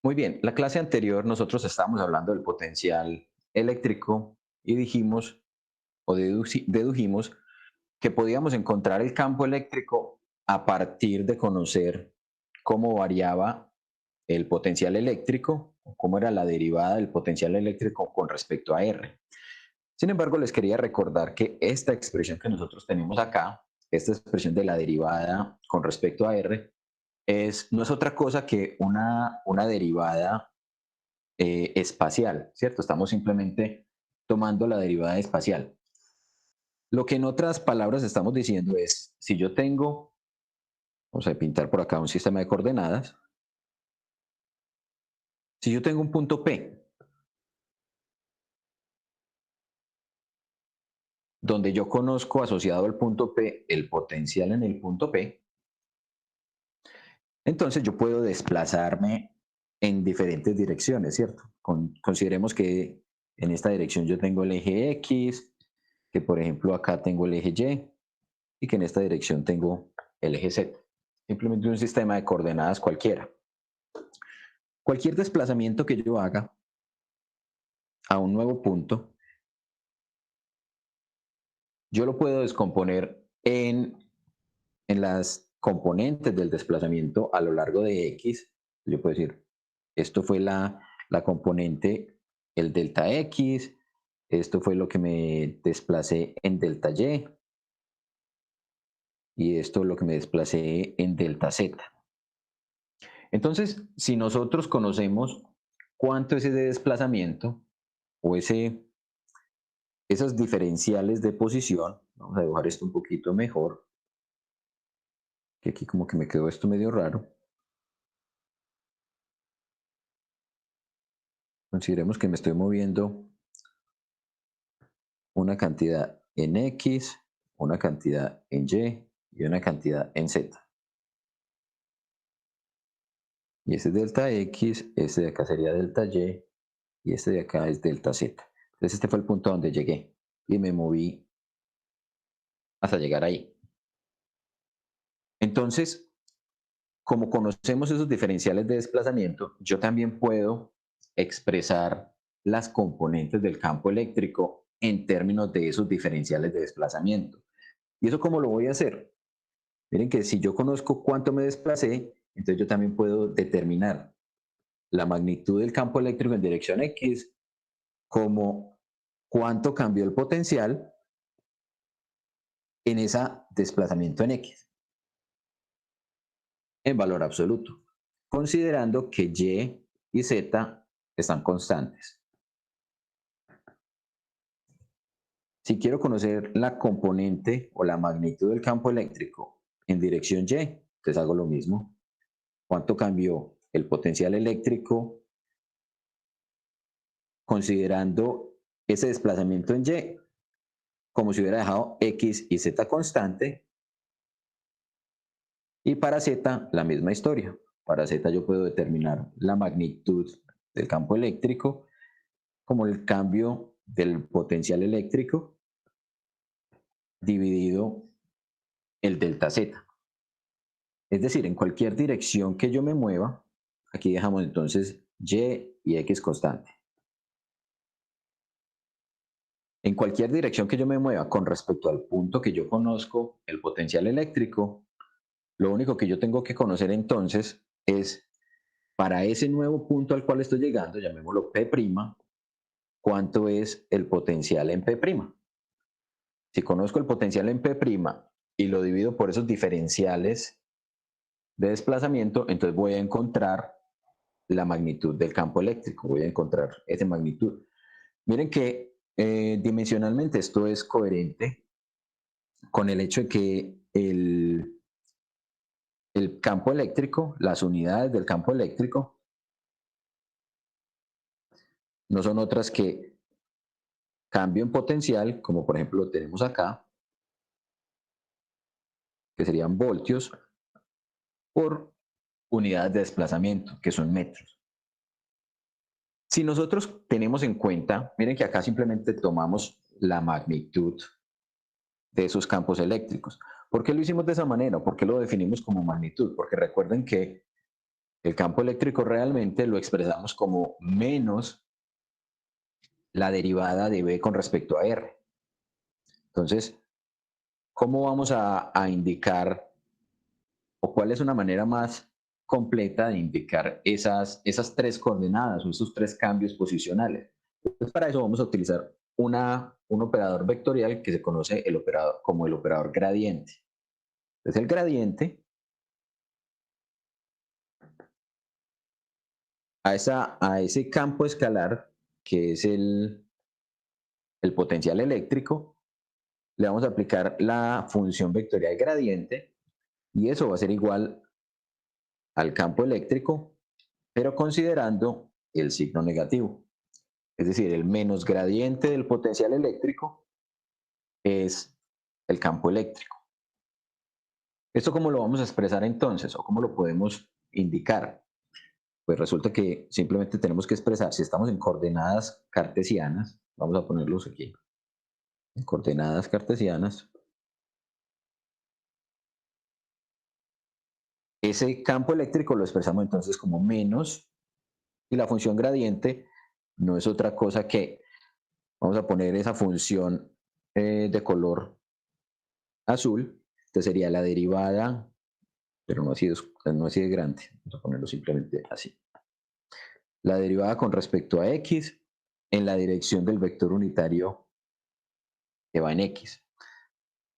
Muy bien, la clase anterior nosotros estábamos hablando del potencial eléctrico y dijimos o dedujimos que podíamos encontrar el campo eléctrico a partir de conocer cómo variaba el potencial eléctrico, o cómo era la derivada del potencial eléctrico con respecto a R. Sin embargo, les quería recordar que esta expresión que nosotros tenemos acá, esta expresión de la derivada con respecto a R, no es otra cosa que una derivada espacial, ¿cierto? Estamos simplemente tomando la derivada espacial. Lo que en otras palabras estamos diciendo es, si yo tengo, vamos a pintar por acá un sistema de coordenadas, si yo tengo un punto P, donde yo conozco asociado al punto P el potencial en el punto P, entonces yo puedo desplazarme en diferentes direcciones, ¿cierto? Consideremos que en esta dirección yo tengo el eje X, que por ejemplo acá tengo el eje Y y que en esta dirección tengo el eje Z. Simplemente un sistema de coordenadas cualquiera. Cualquier desplazamiento que yo haga a un nuevo punto, yo lo puedo descomponer en las componentes del desplazamiento a lo largo de X. Yo puedo decir, esto fue la componente, el delta X, esto fue lo que me desplacé en delta y esto es lo que me desplacé en delta Z. Entonces, si nosotros conocemos cuánto es ese desplazamiento o esas diferenciales de posición, vamos a dibujar esto un poquito mejor, que aquí como que me quedó esto medio raro. Consideremos que me estoy moviendo una cantidad en X, una cantidad en y una cantidad en Z. Y ese es delta X, este de acá sería delta y este de acá es delta Z. Entonces este fue el punto donde llegué y me moví hasta llegar ahí. Entonces, como conocemos esos diferenciales de desplazamiento, yo también puedo expresar las componentes del campo eléctrico en términos de esos diferenciales de desplazamiento. ¿Y eso cómo lo voy a hacer? Miren que si yo conozco cuánto me desplacé, entonces yo también puedo determinar la magnitud del campo eléctrico en dirección X como cuánto cambió el potencial en ese desplazamiento en X, en valor absoluto, considerando que Y y Z están constantes. Si quiero conocer la componente o la magnitud del campo eléctrico en dirección Y, entonces hago lo mismo. ¿Cuánto cambió el potencial eléctrico considerando ese desplazamiento en Y como si hubiera dejado X y Z constante? Y para Z la misma historia. Para Z yo puedo determinar la magnitud del campo eléctrico como el cambio del potencial eléctrico dividido el delta Z. Es decir, en cualquier dirección que yo me mueva, aquí dejamos entonces y X constante. En cualquier dirección que yo me mueva con respecto al punto que yo conozco, el potencial eléctrico, lo único que yo tengo que conocer entonces es para ese nuevo punto al cual estoy llegando, llamémoslo P', cuánto es el potencial en P'. Si conozco el potencial en P' y lo divido por esos diferenciales de desplazamiento, entonces voy a encontrar la magnitud del campo eléctrico, voy a encontrar esa magnitud. Miren que dimensionalmente esto es coherente con el hecho de que el campo eléctrico, las unidades del campo eléctrico, no son otras que cambio en potencial, como por ejemplo lo tenemos acá, que serían voltios, por unidades de desplazamiento, que son metros. Si nosotros tenemos en cuenta, miren que acá simplemente tomamos la magnitud de esos campos eléctricos. ¿Por qué lo hicimos de esa manera? ¿Por qué lo definimos como magnitud? Porque recuerden que El campo eléctrico realmente lo expresamos como menos la derivada de B con respecto a R. Entonces, ¿cómo vamos a indicar o cuál es una manera más completa de indicar esas tres coordenadas o esos tres cambios posicionales? Entonces, para eso vamos a utilizar un operador vectorial que se conoce como el operador gradiente. Entonces, el gradiente a ese campo escalar, que es el potencial eléctrico, le vamos a aplicar la función vectorial gradiente y eso va a ser igual al campo eléctrico, pero considerando el signo negativo. Es decir, el menos gradiente del potencial eléctrico es el campo eléctrico. ¿Esto cómo lo vamos a expresar entonces o cómo lo podemos indicar? Pues resulta que simplemente tenemos que expresar, si estamos en coordenadas cartesianas, vamos a ponerlos aquí, en coordenadas cartesianas, ese campo eléctrico lo expresamos entonces como menos y la función gradiente no es otra cosa que, vamos a poner esa función de color azul, entonces sería la derivada, pero no así de grande, vamos a ponerlo simplemente así. La derivada con respecto a x en la dirección del vector unitario que va en x,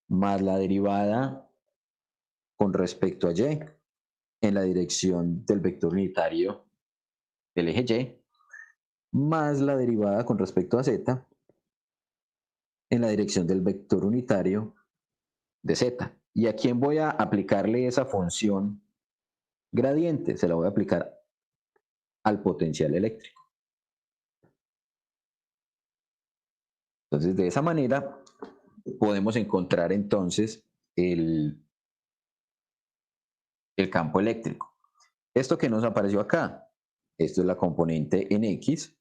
más la derivada con respecto a y en la dirección del vector unitario del eje y, más la derivada con respecto a z en la dirección del vector unitario de z. ¿Y a quién voy a aplicarle esa función gradiente? Se la voy a aplicar al potencial eléctrico. Entonces, de esa manera podemos encontrar entonces el campo eléctrico. Esto que nos apareció acá, esto es la componente en X.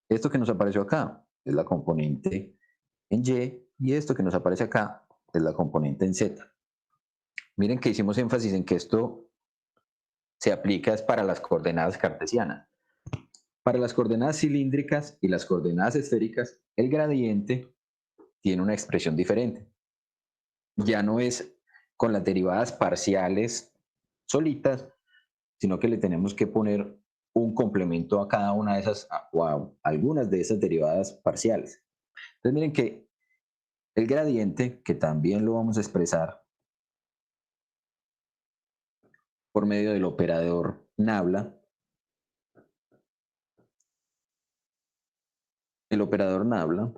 Esto que nos apareció acá es la componente en Y esto que nos aparece acá es la componente en Z. Miren que hicimos énfasis en que esto se aplica es para las coordenadas cartesianas. Para las coordenadas cilíndricas y las coordenadas esféricas, el gradiente tiene una expresión diferente. Ya no es con las derivadas parciales solitas, sino que le tenemos que poner un complemento a cada una de esas, o a algunas de esas derivadas parciales. Entonces miren que el gradiente, que también lo vamos a expresar por medio del operador nabla, el operador nabla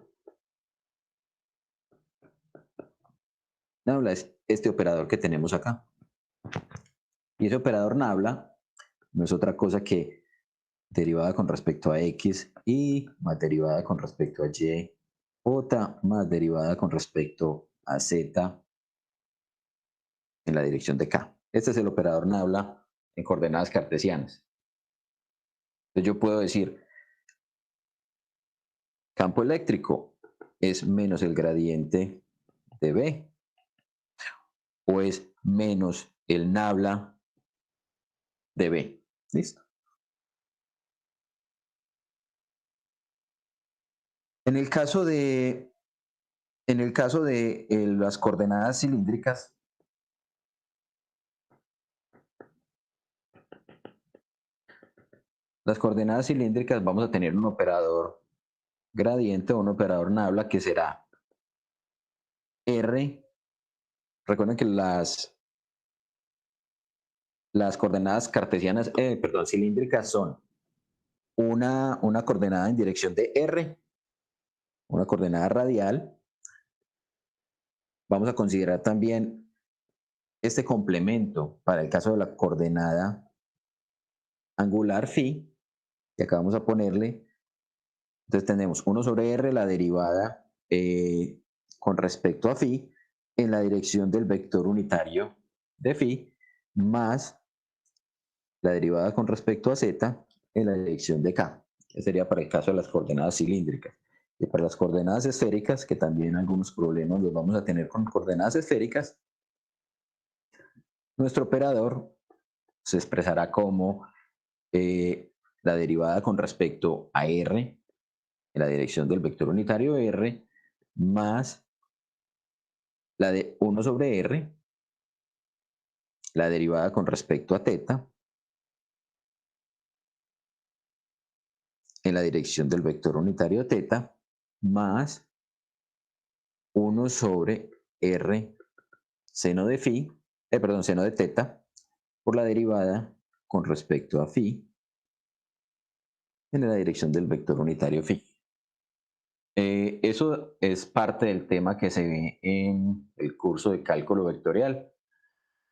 es este operador que tenemos acá. Y ese operador nabla no es otra cosa que derivada con respecto a x y más derivada con respecto a y, j más derivada con respecto a z en la dirección de k. Este es el operador nabla en coordenadas cartesianas. Entonces yo puedo decir, campo eléctrico es menos el gradiente de B o es menos el nabla de B. ¿Listo? En el caso de las coordenadas cilíndricas, vamos a tener un operador gradiente o un operador nabla que será R. Recuerden que las coordenadas cartesianas, perdón, cilíndricas son una coordenada en dirección de R, una coordenada radial. Vamos a considerar también este complemento para el caso de la coordenada angular phi, que acá vamos a ponerle. Entonces tenemos 1 sobre r, la derivada con respecto a phi en la dirección del vector unitario de phi, más la derivada con respecto a z en la dirección de k. Este sería para el caso de las coordenadas cilíndricas. Y para las coordenadas esféricas, que también algunos problemas los vamos a tener con coordenadas esféricas, nuestro operador se expresará como la derivada con respecto a r en la dirección del vector unitario r más la de 1 sobre r, la derivada con respecto a θ en la dirección del vector unitario θ más 1 sobre r seno de phi, seno de θ por la derivada con respecto a phi en la dirección del vector unitario phi. Eso es parte del tema que se ve en el curso de cálculo vectorial.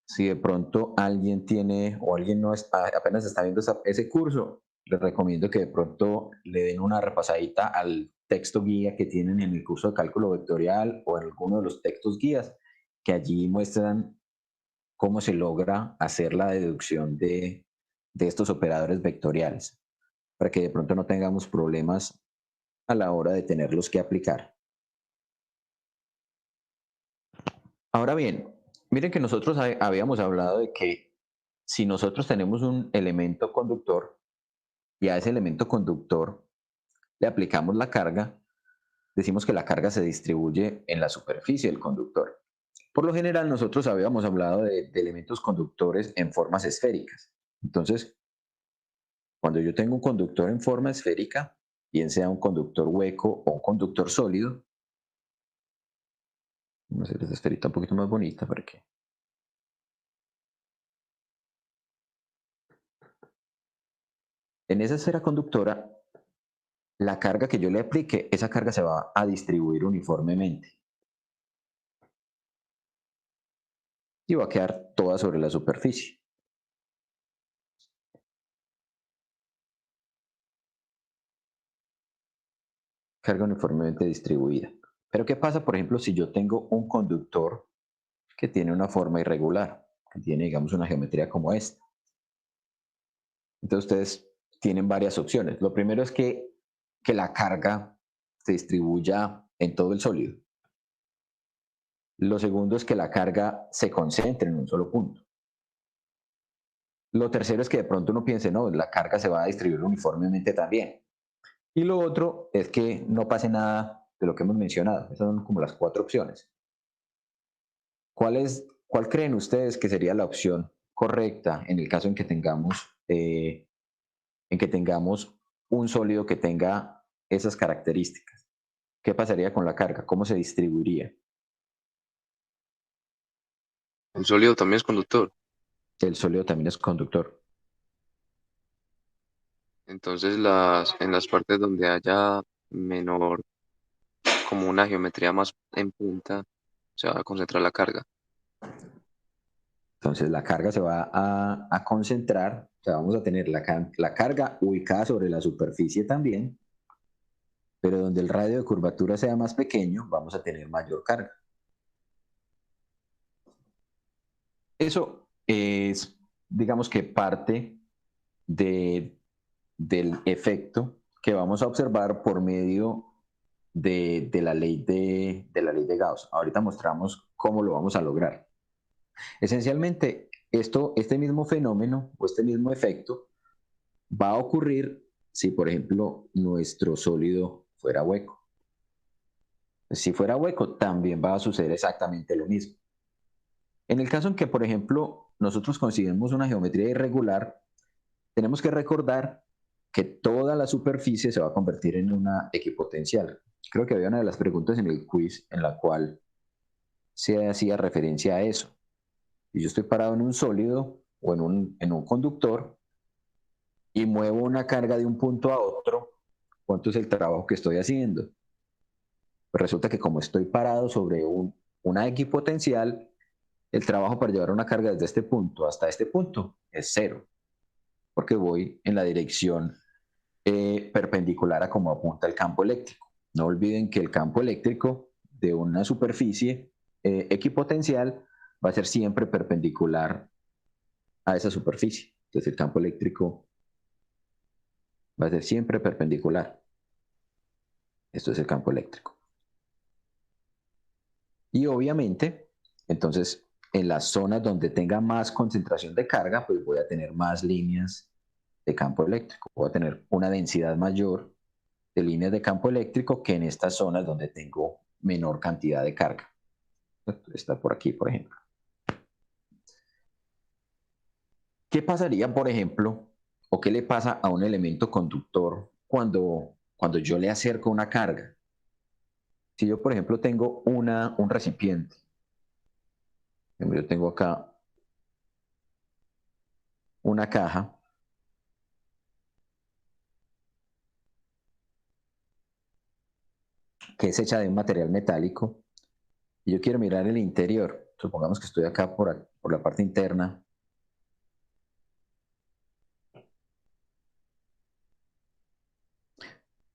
Si de pronto alguien tiene o alguien no está, apenas está viendo ese curso, les recomiendo que de pronto le den una repasadita al texto guía que tienen en el curso de cálculo vectorial o en alguno de los textos guías, que allí muestran cómo se logra hacer la deducción de estos operadores vectoriales, para que de pronto no tengamos problemas a la hora de tenerlos que aplicar. Ahora bien, miren que nosotros habíamos hablado de que si nosotros tenemos un elemento conductor y a ese elemento conductor le aplicamos la carga, decimos que la carga se distribuye en la superficie del conductor. Por lo general, nosotros habíamos hablado de elementos conductores en formas esféricas. Entonces, cuando yo tengo un conductor en forma esférica, bien sea un conductor hueco o un conductor sólido, vamos a hacer esta esferita un poquito más bonita para que... En esa esfera conductora, la carga que yo le aplique, esa carga se va a distribuir uniformemente. Y va a quedar toda sobre la superficie. Carga uniformemente distribuida. Pero ¿qué pasa, por ejemplo, si yo tengo un conductor que tiene una forma irregular, que tiene, digamos, una geometría como esta? Entonces ustedes tienen varias opciones. Lo primero es que la carga se distribuya en todo el sólido. Lo segundo es que la carga se concentre en un solo punto. Lo tercero es que de pronto uno piense, no, la carga se va a distribuir uniformemente también. Y lo otro es que no pase nada de lo que hemos mencionado. Esas son como las cuatro opciones. ¿Cuál creen ustedes que sería la opción correcta en el caso en que tengamos un sólido que tenga esas características? ¿Qué pasaría con la carga? ¿Cómo se distribuiría? El sólido también es conductor. El sólido también es conductor. Entonces en las partes donde haya menor, como una geometría más en punta, se va a concentrar la carga. Entonces la carga se va a concentrar, o sea, vamos a tener la carga ubicada sobre la superficie también, pero donde el radio de curvatura sea más pequeño, vamos a tener mayor carga. Eso es, digamos que parte del efecto que vamos a observar por medio de la ley de Gauss. Ahorita mostramos cómo lo vamos a lograr. Esencialmente, este mismo fenómeno o este mismo efecto va a ocurrir si, por ejemplo, nuestro sólido fuera hueco. Si fuera hueco, también va a suceder exactamente lo mismo. En el caso en que, por ejemplo, nosotros consideremos una geometría irregular, tenemos que recordar que toda la superficie se va a convertir en una equipotencial. Creo que había una de las preguntas en el quiz en la cual se hacía referencia a eso. Si yo estoy parado en un sólido o en un conductor y muevo una carga de un punto a otro, ¿cuánto es el trabajo que estoy haciendo? Pues resulta que como estoy parado sobre una equipotencial, el trabajo para llevar una carga desde este punto hasta este punto es cero, porque voy en la dirección perpendicular a como apunta el campo eléctrico. No olviden que el campo eléctrico de una superficie equipotencial va a ser siempre perpendicular a esa superficie. Entonces el campo eléctrico va a ser siempre perpendicular. Esto es el campo eléctrico. Y obviamente, entonces, en las zonas donde tenga más concentración de carga, pues voy a tener más líneas de campo eléctrico. Voy a tener una densidad mayor de líneas de campo eléctrico que en estas zonas donde tengo menor cantidad de carga. Está por aquí, por ejemplo. ¿Qué pasaría, por ejemplo, o qué le pasa a un elemento conductor cuando yo le acerco una carga? Si yo, por ejemplo, tengo un recipiente, yo tengo acá una caja que es hecha de un material metálico y yo quiero mirar el interior. Supongamos que estoy acá por la parte interna.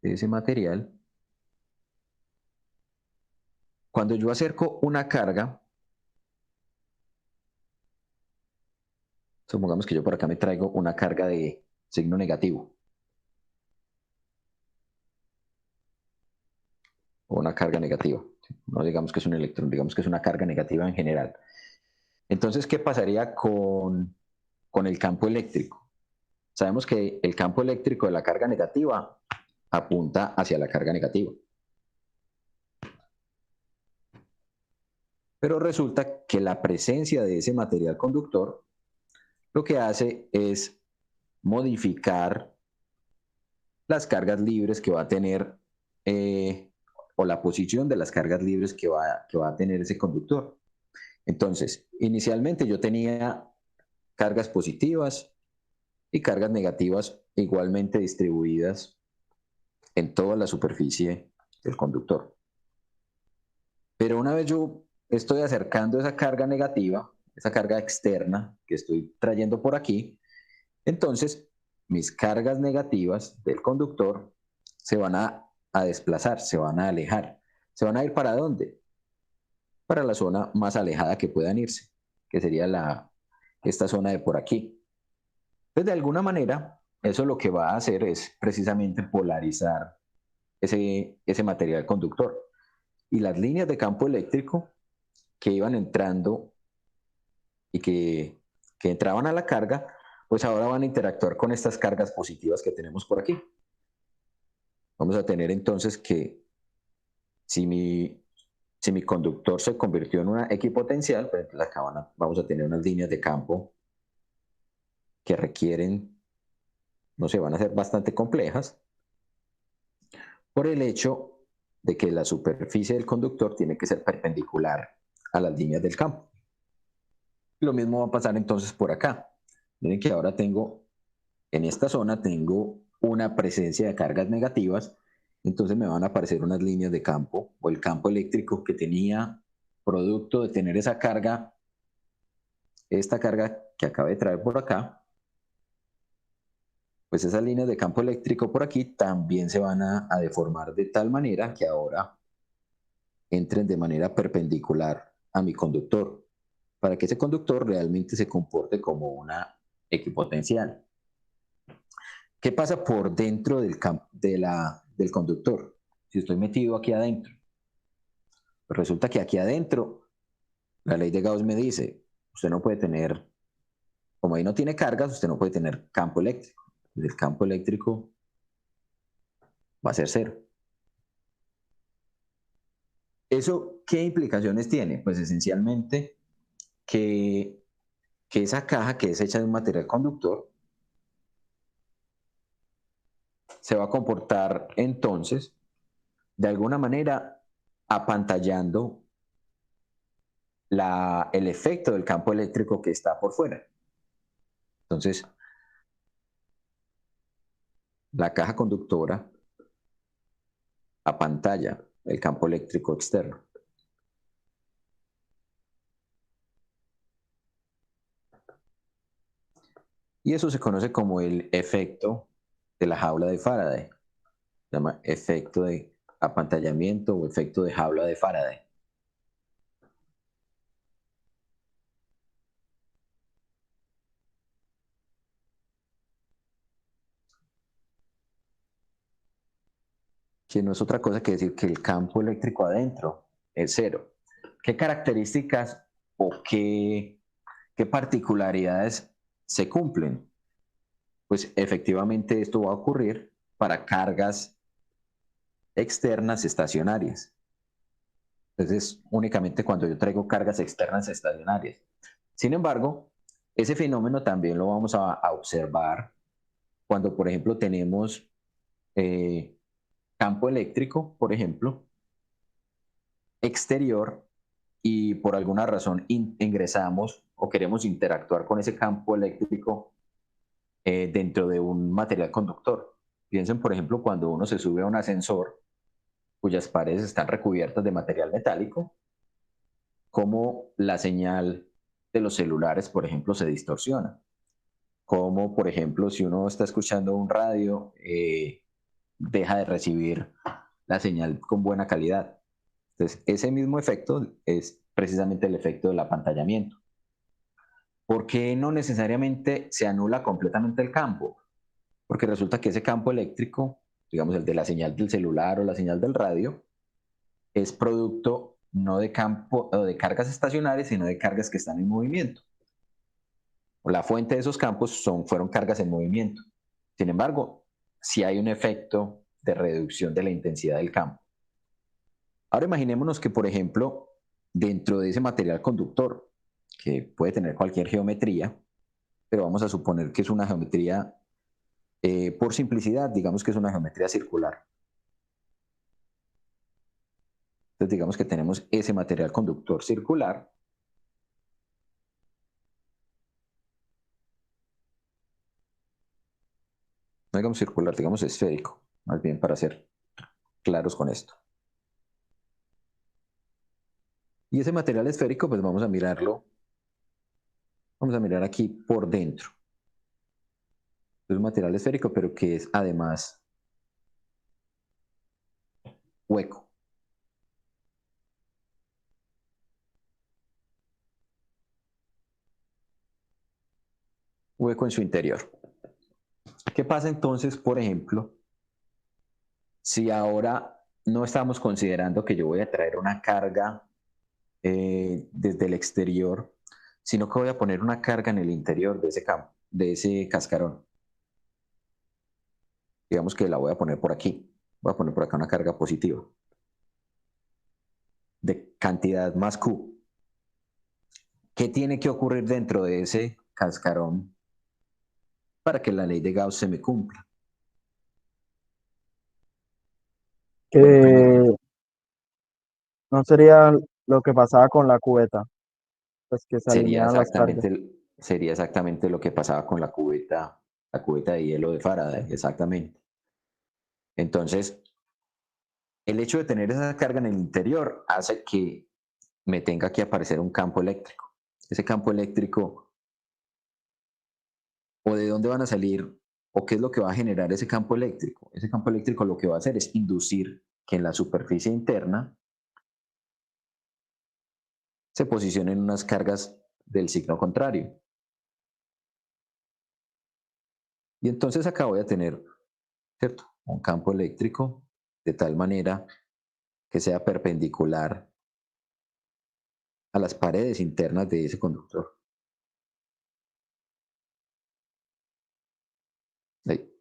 De ese material. Cuando yo acerco una carga, supongamos que yo por acá me traigo una carga de signo negativo. O una carga negativa. No digamos que es un electrón, digamos que es una carga negativa en general. Entonces, ¿qué pasaría con el campo eléctrico? Sabemos que el campo eléctrico de la carga negativa apunta hacia la carga negativa. Pero resulta que la presencia de ese material conductor lo que hace es modificar las cargas libres que va a tener o la posición de las cargas libres que va a tener ese conductor. Entonces, inicialmente yo tenía cargas positivas y cargas negativas igualmente distribuidas en toda la superficie del conductor. Pero una vez yo estoy acercando esa carga negativa, esa carga externa que estoy trayendo por aquí, entonces mis cargas negativas del conductor se van a desplazar, se van a alejar. ¿Se van a ir para dónde? Para la zona más alejada que puedan irse, que sería esta zona de por aquí. Entonces, de alguna manera, eso lo que va a hacer es precisamente polarizar ese material conductor. Y las líneas de campo eléctrico que iban entrando y que entraban a la carga, pues ahora van a interactuar con estas cargas positivas que tenemos por aquí. Vamos a tener entonces que si mi conductor se convirtió en una equipotencial, pues acá vamos a tener unas líneas de campo que requieren, no sé, van a ser bastante complejas, por el hecho de que la superficie del conductor tiene que ser perpendicular a las líneas del campo. Lo mismo va a pasar entonces por acá. Miren que ahora en esta zona tengo una presencia de cargas negativas, entonces me van a aparecer unas líneas de campo o el campo eléctrico que tenía producto de tener esa carga, esta carga que acabé de traer por acá, pues esas líneas de campo eléctrico por aquí también se van a deformar de tal manera que ahora entren de manera perpendicular a mi conductor, para que ese conductor realmente se comporte como una equipotencial. ¿Qué pasa por dentro del conductor? Si estoy metido aquí adentro, pues resulta que aquí adentro, la ley de Gauss me dice, usted no puede tener, como ahí no tiene cargas, usted no puede tener campo eléctrico. El campo eléctrico va a ser cero. ¿Eso qué implicaciones tiene? Pues esencialmente que esa caja que es hecha de un material conductor se va a comportar entonces de alguna manera apantallando el efecto del campo eléctrico que está por fuera. Entonces, la caja conductora apantalla el campo eléctrico externo. Y eso se conoce como el efecto de la jaula de Faraday. Se llama efecto de apantallamiento o efecto de jaula de Faraday. Que no es otra cosa que decir que el campo eléctrico adentro es cero. ¿Qué características o qué particularidades se cumplen. Pues efectivamente esto va a ocurrir para cargas externas estacionarias. Entonces, únicamente cuando yo traigo cargas externas estacionarias. Sin embargo, ese fenómeno también lo vamos a observar cuando, por ejemplo, tenemos campo eléctrico, por ejemplo, exterior, y por alguna razón ingresamos o queremos interactuar con ese campo eléctrico dentro de un material conductor. Piensen, por ejemplo, cuando uno se sube a un ascensor cuyas paredes están recubiertas de material metálico, cómo la señal de los celulares, por ejemplo, se distorsiona. Como, por ejemplo, si uno está escuchando un radio, deja de recibir la señal con buena calidad. Entonces, ese mismo efecto es precisamente el efecto del apantallamiento. ¿Por qué no necesariamente se anula completamente el campo? Porque resulta que ese campo eléctrico, digamos el de la señal del celular o la señal del radio, es producto no de campo o de cargas estacionarias, sino de cargas que están en movimiento. La fuente de esos campos fueron cargas en movimiento. Sin embargo, sí hay un efecto de reducción de la intensidad del campo. Ahora imaginémonos que, por ejemplo, dentro de ese material conductor, que puede tener cualquier geometría, pero vamos a suponer que es una geometría, por simplicidad, digamos que es una geometría circular. Entonces digamos que tenemos ese material conductor circular. No digamos circular, digamos esférico, más bien para ser claros con esto. Y ese material esférico, pues vamos a mirarlo, vamos a mirar aquí por dentro. Es un material esférico, pero que es además hueco. Hueco en su interior. ¿Qué pasa entonces, por ejemplo, si ahora no estamos considerando que yo voy a traer una carga desde el exterior, sino que voy a poner una carga en el interior de ese campo, de ese cascarón? Digamos que la voy a poner por aquí. Voy a poner por acá una carga positiva de cantidad más Q. ¿Qué tiene que ocurrir dentro de ese cascarón para que la ley de Gauss se me cumpla? Bueno, primero Que no sería lo que pasaba con la cubeta, pues que se alineaban las cargas. sería exactamente lo que pasaba con la cubeta de hielo de Faraday, exactamente. Entonces, el hecho de tener esa carga en el interior hace que me tenga que aparecer un campo eléctrico. Ese campo eléctrico, o de dónde van a salir, o qué es lo que va a generar ese campo eléctrico. Ese campo eléctrico lo que va a hacer es inducir que en la superficie interna se posicionen unas cargas del signo contrario. Y entonces acá voy a tener, ¿cierto?, un campo eléctrico de tal manera que sea perpendicular a las paredes internas de ese conductor. Ahí,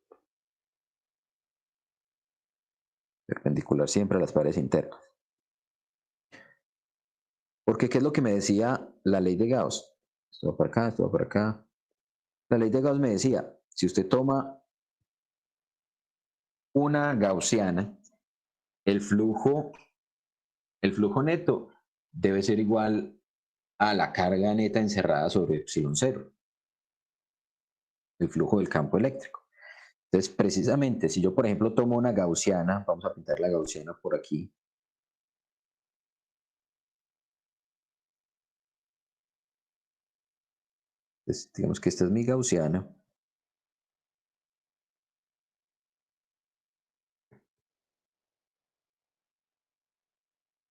perpendicular siempre a las paredes internas. Porque ¿qué es lo que me decía la ley de Gauss? Esto va para acá, esto va para acá. La ley de Gauss me decía, si usted toma una gaussiana, el flujo neto debe ser igual a la carga neta encerrada sobre epsilon cero, el flujo del campo eléctrico. Entonces, precisamente, si yo, por ejemplo, tomo una gaussiana, vamos a pintar la gaussiana por aquí. Entonces, digamos que esta es mi gaussiana.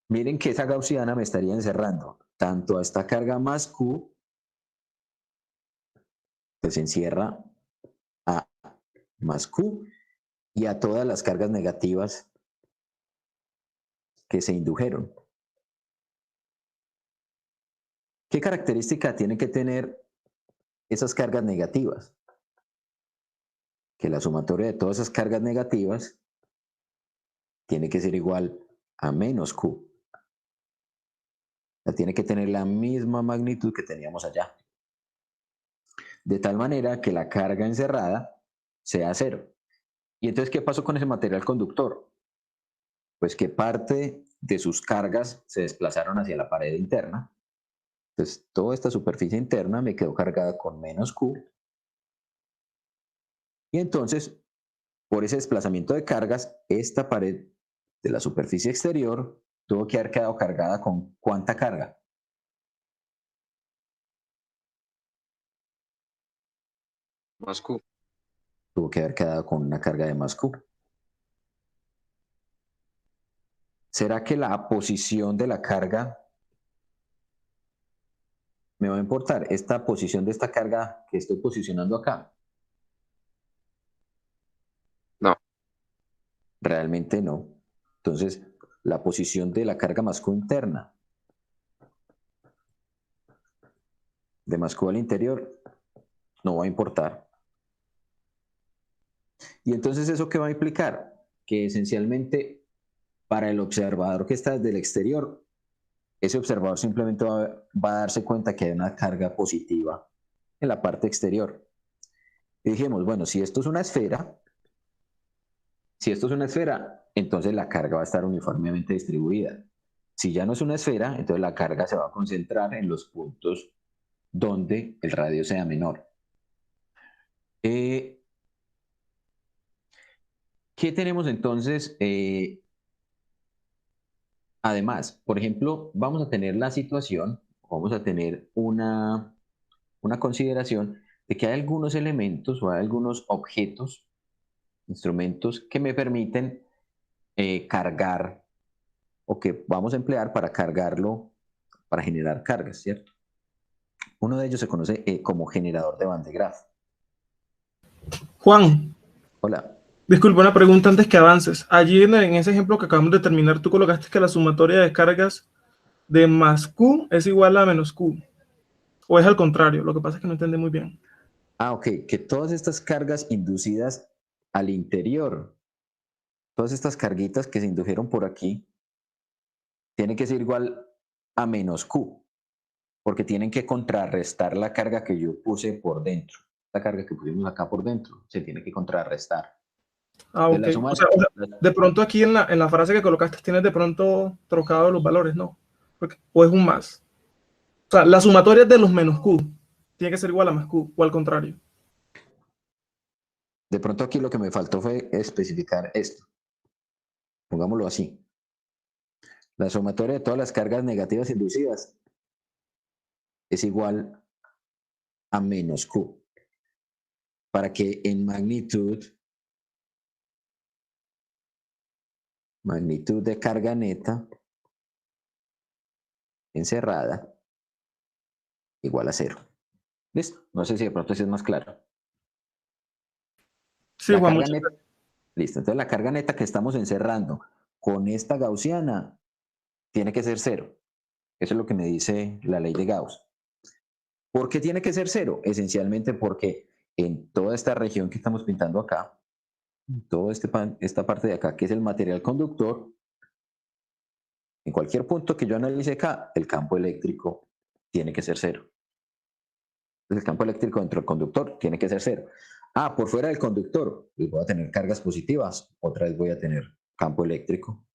Miren que esa gaussiana me estaría encerrando tanto a esta carga más Q, que se encierra a más Q, y a todas las cargas negativas que se indujeron. ¿Qué característica tienen que tener esas cargas negativas? Que la sumatoria de todas esas cargas negativas tiene que ser igual a menos Q. O sea, tiene que tener la misma magnitud que teníamos allá. De tal manera que la carga encerrada sea cero. ¿Y entonces qué pasó con ese material conductor? Pues que parte de sus cargas se desplazaron hacia la pared interna. Entonces toda esta superficie interna me quedó cargada con menos Q. Y entonces, por ese desplazamiento de cargas, esta pared de la superficie exterior tuvo que haber quedado cargada con ¿cuánta carga? Más Q. Tuvo que haber quedado con una carga de más Q. ¿Será que la posición de la carga me va a importar? Esta posición de esta carga que estoy posicionando acá. No. Realmente no. Entonces, la posición de la carga más Q interna de más Q al interior no va a importar. Y entonces, ¿eso qué va a implicar? Que esencialmente para el observador que está desde el exterior, ese observador simplemente va a darse cuenta que hay una carga positiva en la parte exterior. Y dijimos, bueno, si esto es una esfera, entonces la carga va a estar uniformemente distribuida. Si ya no es una esfera, entonces la carga se va a concentrar en los puntos donde el radio sea menor. ¿Qué tenemos entonces? Además, por ejemplo, vamos a tener la situación, vamos a tener una consideración de que hay algunos elementos o hay algunos objetos, instrumentos que me permiten cargar o que vamos a emplear para cargarlo, para generar cargas, ¿cierto? Uno de ellos se conoce como generador de Van de Graaff. Juan, Hola. disculpa una pregunta antes que avances. Allí en ese ejemplo que acabamos de terminar, tú colocaste que la sumatoria de cargas de más Q es igual a menos Q. ¿O es al contrario? Lo que pasa es que no entendí muy bien. Ok, que todas estas cargas inducidas al interior, todas estas carguitas que se indujeron por aquí, tienen que ser igual a menos Q, porque tienen que contrarrestar la carga que yo puse por dentro. La carga que pusimos acá por dentro se tiene que contrarrestar. Ah, Entonces ok. la suma O sea, de pronto aquí en la frase que colocaste tienes de pronto trocado los valores, ¿no? O es un más. O sea, la sumatoria de los menos Q tiene que ser igual a más Q, o al contrario. de pronto aquí lo que me faltó fue especificar esto. Pongámoslo así. La sumatoria de todas las cargas negativas inducidas es igual a menos Q. Para que en magnitud de carga neta encerrada igual a 0. ¿Listo? No sé si de pronto sí es más claro. Sí, La Juan, carga muchas neta, gracias. listo. Entonces la carga neta que estamos encerrando con esta gaussiana tiene que ser 0. Eso es lo que me dice la ley de Gauss. ¿Por qué tiene que ser 0? Esencialmente porque en toda esta región que estamos pintando acá, toda esta parte de acá, que es el material conductor, en cualquier punto que yo analice acá, el campo eléctrico tiene que ser 0. Entonces, el campo eléctrico dentro del conductor tiene que ser 0. Ah, por fuera del conductor, pues voy a tener cargas positivas. Otra vez voy a tener campo eléctrico.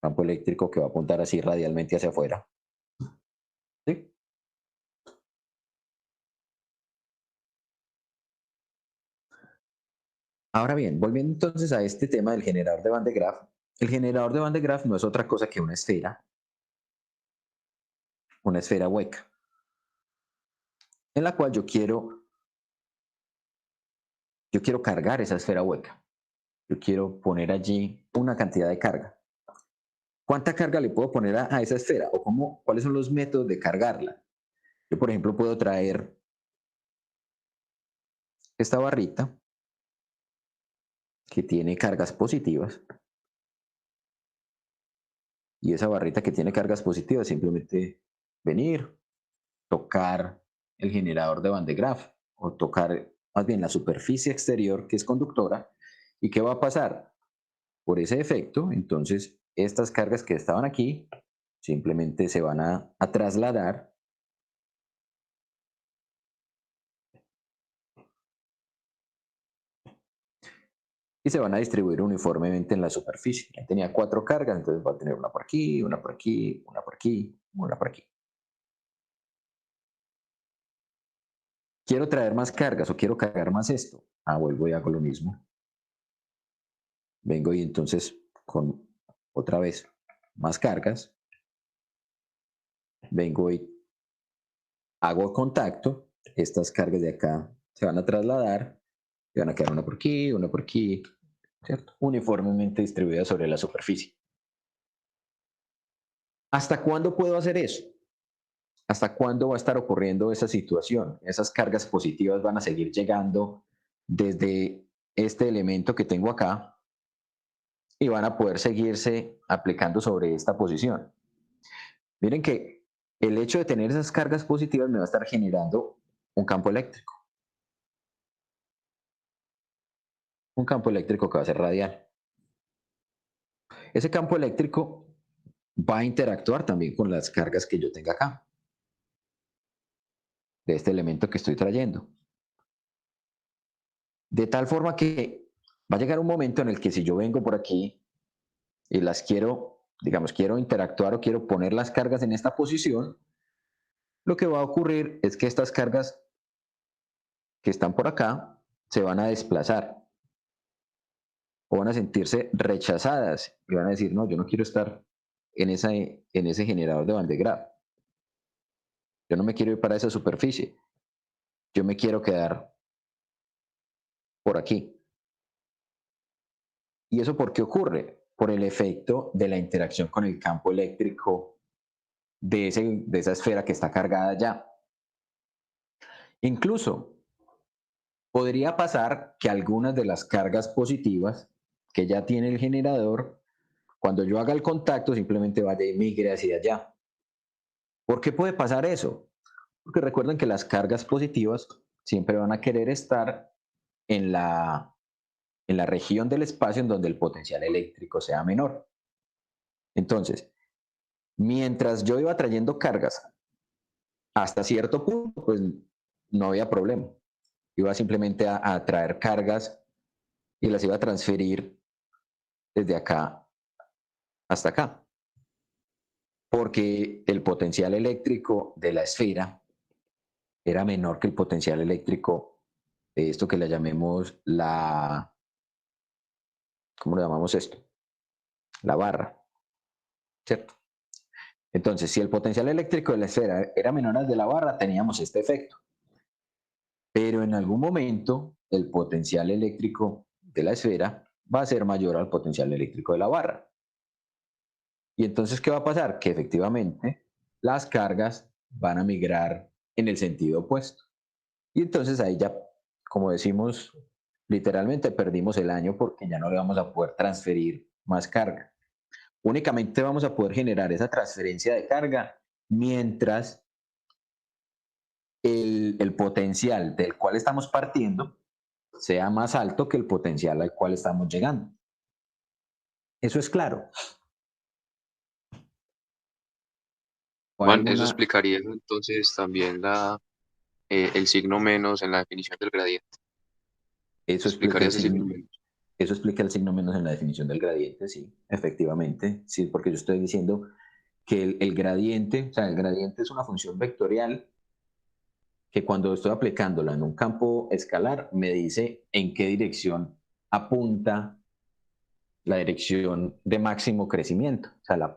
Campo eléctrico que va a apuntar así radialmente hacia afuera. ¿Sí? Ahora bien, volviendo entonces a este tema del generador de Van de Graaff, el generador de Van de Graaff no es otra cosa que una esfera hueca, en la cual yo quiero cargar esa esfera hueca. Yo quiero poner allí una cantidad de carga. ¿Cuánta carga le puedo poner a esa esfera? ¿O cuáles son los métodos de cargarla? Yo, por ejemplo, puedo traer esta barrita que tiene cargas positivas. Y esa barrita que tiene cargas positivas, simplemente venir, tocar el generador de Van de Graaff o tocar más bien la superficie exterior que es conductora. ¿Y qué va a pasar? Por ese efecto, entonces, estas cargas que estaban aquí simplemente se van a trasladar y se van a distribuir uniformemente en la superficie. Ya tenía 4 cargas, entonces va a tener una por aquí, una por aquí, una por aquí, una por aquí. Quiero traer más cargas o quiero cargar más esto. Vuelvo y hago lo mismo. Vengo y entonces con otra vez más cargas. Vengo y hago contacto. Estas cargas de acá se van a trasladar y van a quedar una por aquí, ¿cierto? Uniformemente distribuidas sobre la superficie. ¿Hasta cuándo puedo hacer eso? ¿Hasta cuándo va a estar ocurriendo esa situación? Esas cargas positivas van a seguir llegando desde este elemento que tengo acá y van a poder seguirse aplicando sobre esta posición. Miren que el hecho de tener esas cargas positivas me va a estar generando un campo eléctrico. Un campo eléctrico que va a ser radial. Ese campo eléctrico va a interactuar también con las cargas que yo tenga acá, de este elemento que estoy trayendo. De tal forma que va a llegar un momento en el que si yo vengo por aquí y las quiero, digamos, quiero interactuar o quiero poner las cargas en esta posición, lo que va a ocurrir es que estas cargas que están por acá se van a desplazar o van a sentirse rechazadas y van a decir, no, yo no quiero estar en ese generador de Van de Graaff. Yo no me quiero ir para esa superficie. Yo me quiero quedar por aquí. ¿Y eso por qué ocurre? Por el efecto de la interacción con el campo eléctrico de esa esfera que está cargada ya. Incluso podría pasar que algunas de las cargas positivas que ya tiene el generador, cuando yo haga el contacto, simplemente vaya y migre hacia allá. ¿Por qué puede pasar eso? Porque recuerden que las cargas positivas siempre van a querer estar en la región del espacio en donde el potencial eléctrico sea menor. Entonces, mientras yo iba trayendo cargas hasta cierto punto, pues no había problema. Iba simplemente a traer cargas y las iba a transferir desde acá hasta acá. Porque el potencial eléctrico de la esfera era menor que el potencial eléctrico de esto que le llamemos ¿cómo le llamamos esto? La barra, ¿cierto? Entonces, si el potencial eléctrico de la esfera era menor al de la barra, teníamos este efecto. Pero en algún momento, el potencial eléctrico de la esfera va a ser mayor al potencial eléctrico de la barra. Y entonces, ¿qué va a pasar? Que efectivamente las cargas van a migrar en el sentido opuesto. Y entonces ahí ya, como decimos, literalmente perdimos el año porque ya no le vamos a poder transferir más carga. Únicamente vamos a poder generar esa transferencia de carga mientras el potencial del cual estamos partiendo sea más alto que el potencial al cual estamos llegando. Eso es claro. Juan, eso explicaría entonces también el signo menos en la definición del gradiente. Eso explica ese signo menos. Eso explica el signo menos en la definición del gradiente, sí, efectivamente. Sí, porque yo estoy diciendo que el gradiente, o sea, el gradiente es una función vectorial que cuando estoy aplicándola en un campo escalar me dice en qué dirección apunta la dirección de máximo crecimiento, o sea, la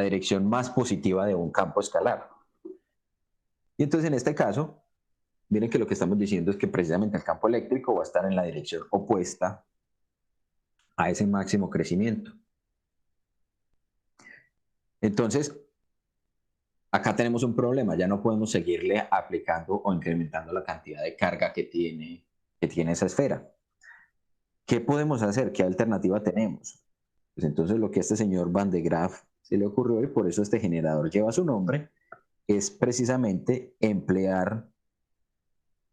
dirección más positiva de un campo escalar. Y entonces en este caso, miren que lo que estamos diciendo es que precisamente el campo eléctrico va a estar en la dirección opuesta a ese máximo crecimiento. Entonces, acá tenemos un problema, ya no podemos seguirle aplicando o incrementando la cantidad de carga que tiene esa esfera. ¿Qué podemos hacer? ¿Qué alternativa tenemos? Pues entonces lo que este señor Van de Graaff se le ocurrió y por eso este generador lleva su nombre, es precisamente emplear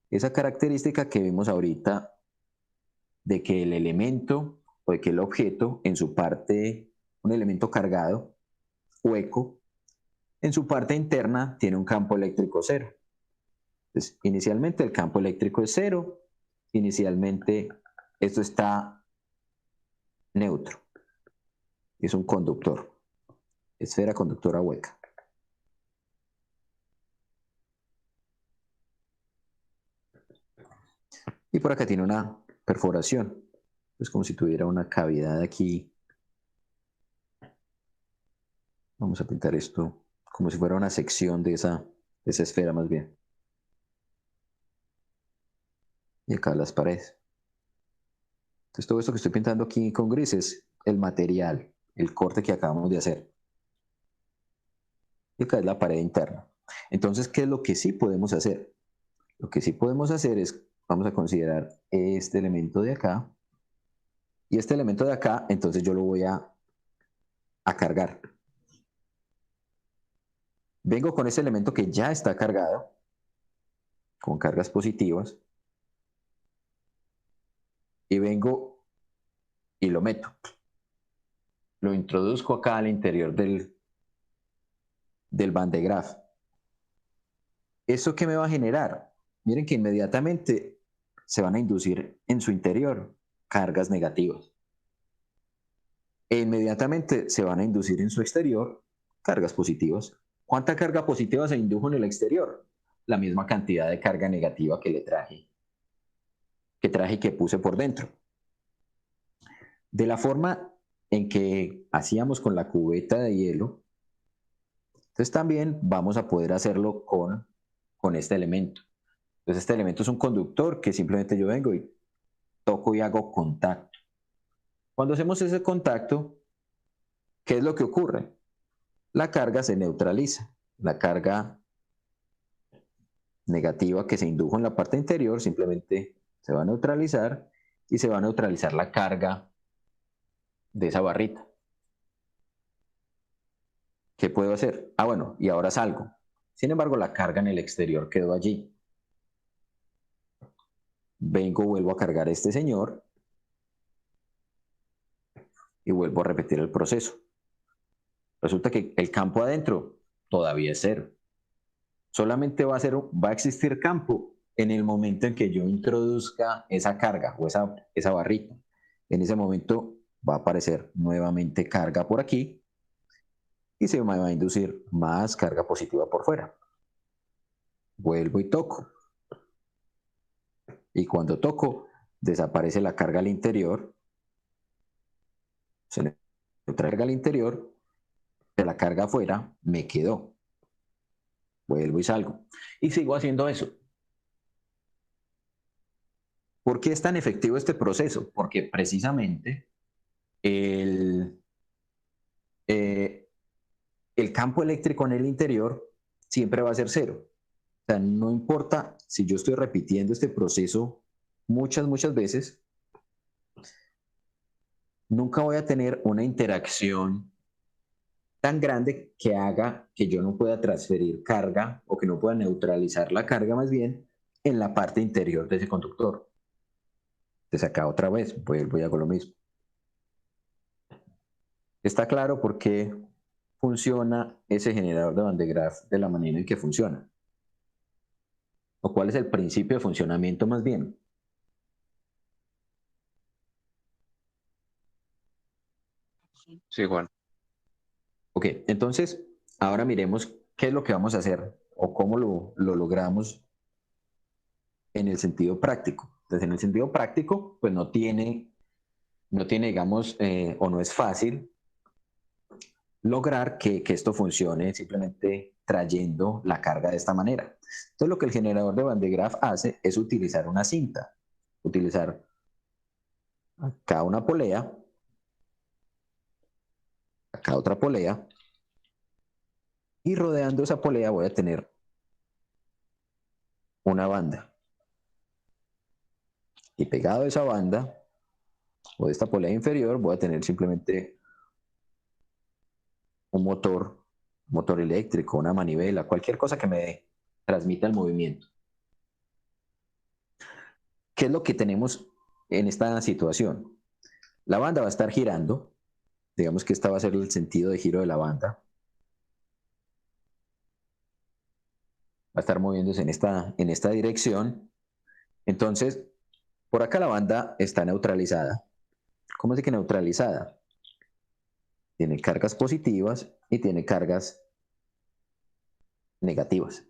esa característica que vimos ahorita de que el elemento o de que el objeto en su parte, un elemento cargado, hueco, en su parte interna tiene un campo eléctrico cero. Entonces, inicialmente el campo eléctrico es cero, inicialmente esto está neutro, es un conductor, esfera conductora hueca. Y por acá tiene una perforación, es como si tuviera una cavidad aquí. Vamos a pintar esto como si fuera una sección de esa esfera más bien. Y acá las paredes. Entonces todo esto que estoy pintando aquí con gris es el material, el corte que acabamos de hacer. Y acá es la pared interna. Entonces, ¿qué es lo que sí podemos hacer? Lo que sí podemos hacer es, vamos a considerar este elemento de acá. Y este elemento de acá, entonces yo lo voy a cargar. Vengo con ese elemento que ya está cargado, con cargas positivas. Y vengo y lo meto. Lo introduzco acá al interior del Van de Graaff. ¿Eso qué me va a generar? Miren que inmediatamente se van a inducir en su interior cargas negativas. E inmediatamente se van a inducir en su exterior cargas positivas. ¿Cuánta carga positiva se indujo en el exterior? La misma cantidad de carga negativa que le traje, y que puse por dentro. De la forma en que hacíamos con la cubeta de hielo, entonces también vamos a poder hacerlo con este elemento. Entonces este elemento es un conductor que simplemente yo vengo y toco y hago contacto. Cuando hacemos ese contacto, ¿qué es lo que ocurre? La carga se neutraliza. La carga negativa que se indujo en la parte interior simplemente se va a neutralizar y se va a neutralizar la carga de esa barrita. ¿Qué puedo hacer? Ah, bueno, y ahora salgo. Sin embargo, la carga en el exterior quedó allí. Vengo, vuelvo a cargar a este señor y vuelvo a repetir el proceso. Resulta que el campo adentro todavía es cero. Solamente va a existir campo en el momento en que yo introduzca esa carga o esa barrita. En ese momento va a aparecer nuevamente carga por aquí y se me va a inducir más carga positiva por fuera. Vuelvo y toco. Y cuando toco, desaparece la carga al interior. Se neutraliza al interior, de la carga afuera me quedó. Vuelvo y salgo. Y sigo haciendo eso. ¿Por qué es tan efectivo este proceso? Porque precisamente el campo eléctrico en el interior siempre va a ser cero. O sea, no importa si yo estoy repitiendo este proceso muchas veces, nunca voy a tener una interacción tan grande que haga que yo no pueda transferir carga o que no pueda neutralizar la carga más bien en la parte interior de ese conductor. Entonces acá otra vez vuelvo y hago lo mismo. ¿Está claro por qué funciona ese generador de Van de Graaff de la manera en que funciona? ¿O cuál es el principio de funcionamiento más bien? Sí, Juan. Ok, entonces ahora miremos qué es lo que vamos a hacer o cómo lo logramos en el sentido práctico. Entonces, en el sentido práctico, pues no tiene digamos, o no es fácil lograr que esto funcione simplemente trayendo la carga de esta manera. Entonces, lo que el generador de Van de Graaff hace es utilizar una cinta, utilizar acá una polea, acá otra polea, y rodeando esa polea voy a tener una banda. Y pegado a esa banda, o de esta polea inferior, voy a tener simplemente un motor eléctrico, una manivela, cualquier cosa que me transmita el movimiento. ¿Qué es lo que tenemos en esta situación? La banda va a estar girando, digamos que este va a ser el sentido de giro de la banda. Va a estar moviéndose en esta dirección. Entonces, por acá la banda está neutralizada. ¿Cómo es que neutralizada? Tiene cargas positivas y tiene cargas negativas.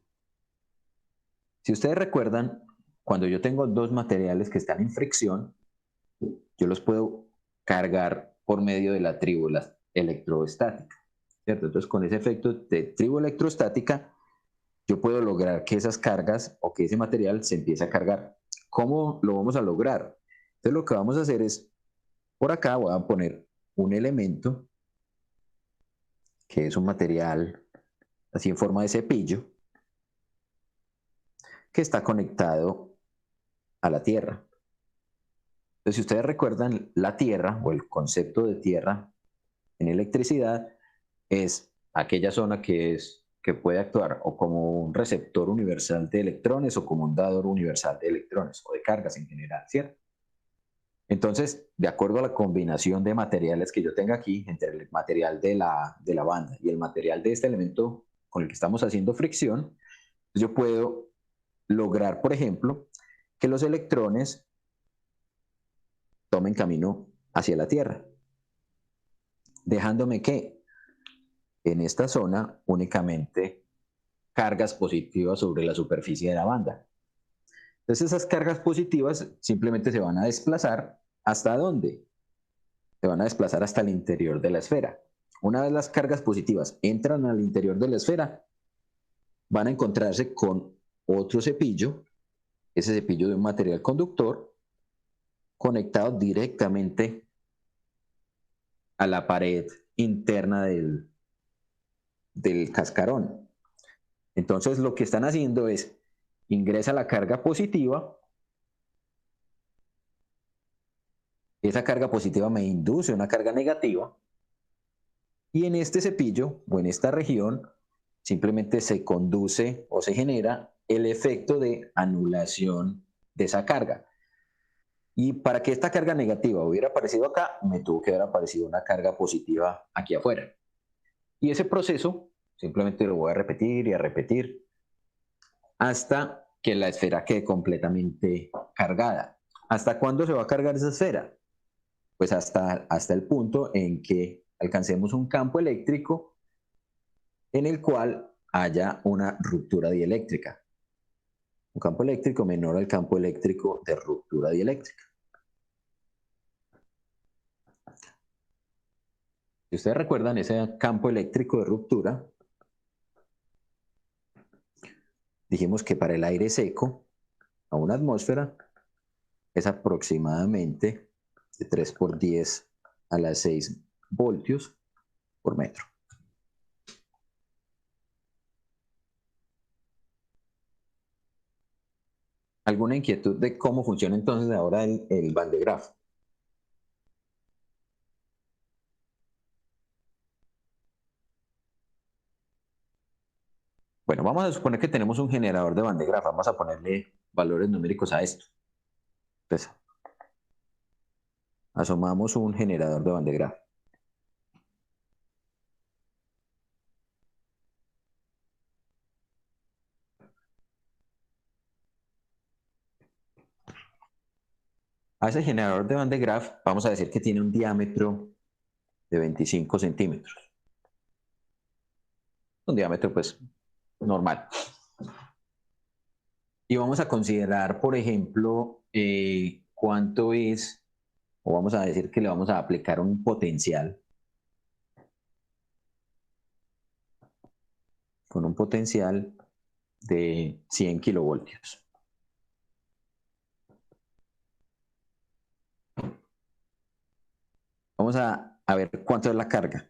Si ustedes recuerdan, cuando yo tengo dos materiales que están en fricción, yo los puedo cargar por medio de la tríbola electrostática, ¿cierto? Entonces, con ese efecto de tríbola electrostática, yo puedo lograr que esas cargas o que ese material se empiece a cargar. ¿Cómo lo vamos a lograr? Entonces, lo que vamos a hacer es, por acá voy a poner un elemento que es un material así en forma de cepillo que está conectado a la Tierra. Entonces, si ustedes recuerdan, la Tierra o el concepto de Tierra en electricidad es aquella zona que puede actuar o como un receptor universal de electrones o como un dador universal de electrones o de cargas en general, ¿cierto? Entonces, de acuerdo a la combinación de materiales que yo tenga aquí, entre el material de la banda y el material de este elemento con el que estamos haciendo fricción, yo puedo lograr, por ejemplo, que los electrones tomen camino hacia la Tierra, dejándome que en esta zona únicamente cargas positivas sobre la superficie de la banda. Entonces esas cargas positivas simplemente se van a desplazar ¿hasta dónde? Se van a desplazar hasta el interior de la esfera. Una vez las cargas positivas entran al interior de la esfera, van a encontrarse con otro cepillo, ese cepillo de un material conductor, conectado directamente a la pared interna del cascarón. Entonces lo que están haciendo es, ingresa la carga positiva, esa carga positiva me induce una carga negativa, y en este cepillo o en esta región simplemente se conduce o se genera el efecto de anulación de esa carga. Y para que esta carga negativa hubiera aparecido acá, me tuvo que haber aparecido una carga positiva aquí afuera. Y ese proceso simplemente lo voy a repetir y a repetir hasta que la esfera quede completamente cargada. ¿Hasta cuándo se va a cargar esa esfera? Pues hasta el punto en que alcancemos un campo eléctrico en el cual haya una ruptura dieléctrica. Un campo eléctrico menor al campo eléctrico de ruptura dieléctrica. Si ustedes recuerdan ese campo eléctrico de ruptura, dijimos que para el aire seco a una atmósfera es aproximadamente de 3 por 10 a la 6 voltios por metro. ¿Alguna inquietud de cómo funciona entonces ahora el Van de Graaff? Bueno, vamos a suponer que tenemos un generador de Van de Graaff. Vamos a ponerle valores numéricos a esto. Entonces, asomamos un generador de Van de Graaff. A ese generador de Van de Graaff vamos a decir que tiene un diámetro de 25 centímetros. Un diámetro pues normal. Y vamos a considerar, por ejemplo, cuánto es, o vamos a decir que le vamos a aplicar un potencial. Con un potencial de 100 kilovoltios. Vamos a ver cuánto es la carga.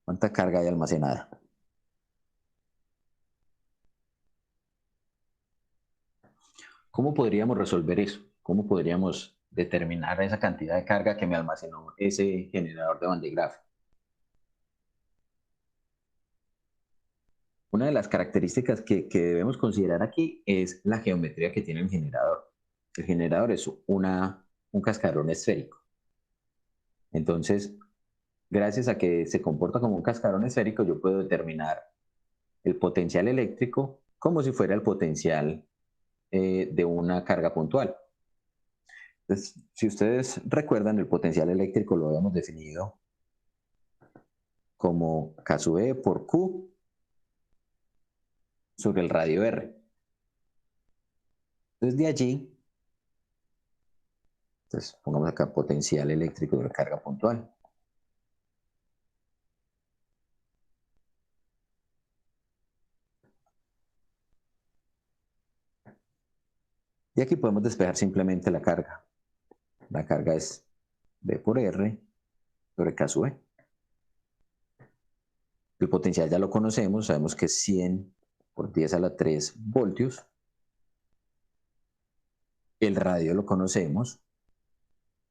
¿Cuánta carga hay almacenada? ¿Cómo podríamos resolver eso? ¿Cómo podríamos determinar esa cantidad de carga que me almacenó ese generador de Van de Graaff. Una de las características que debemos considerar aquí es la geometría que tiene el generador. El generador es un cascarón esférico. Entonces, gracias a que se comporta como un cascarón esférico, yo puedo determinar el potencial eléctrico como si fuera el potencial de una carga puntual. Entonces, si ustedes recuerdan, el potencial eléctrico lo habíamos definido como K sub E por Q sobre el radio R. Entonces, de allí, pongamos acá potencial eléctrico de carga puntual. Y aquí podemos despejar simplemente la carga. La carga es V por R sobre K sub E. El potencial ya lo conocemos, sabemos que es 100 por 10 a la 3 voltios. El radio lo conocemos,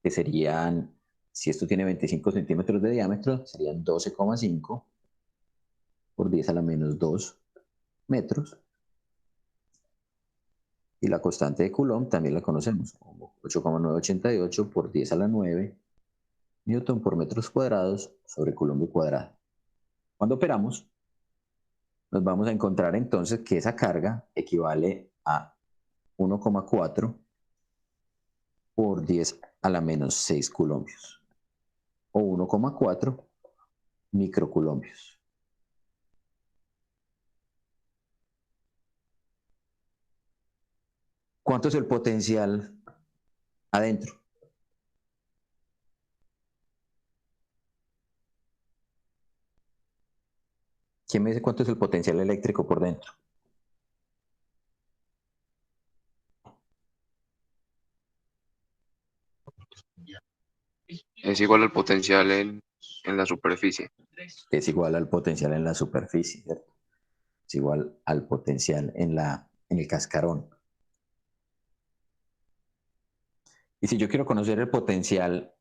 que serían, si esto tiene 25 centímetros de diámetro, serían 12,5 por 10 a la menos 2 metros. Y la constante de Coulomb también la conocemos, como 8,988 por 10 a la 9 newton por metros cuadrados sobre Coulomb cuadrado. Cuando operamos, nos vamos a encontrar entonces que esa carga equivale a 1,4 por 10 a la menos 6 coulombios, o 1,4 microcoulombios. ¿Cuánto es el potencial adentro? ¿Quién me dice cuánto es el potencial eléctrico por dentro? Es igual al potencial en la superficie. Es igual al potencial en la superficie, ¿cierto? Es igual al potencial en el cascarón. Y si yo quiero conocer el potencial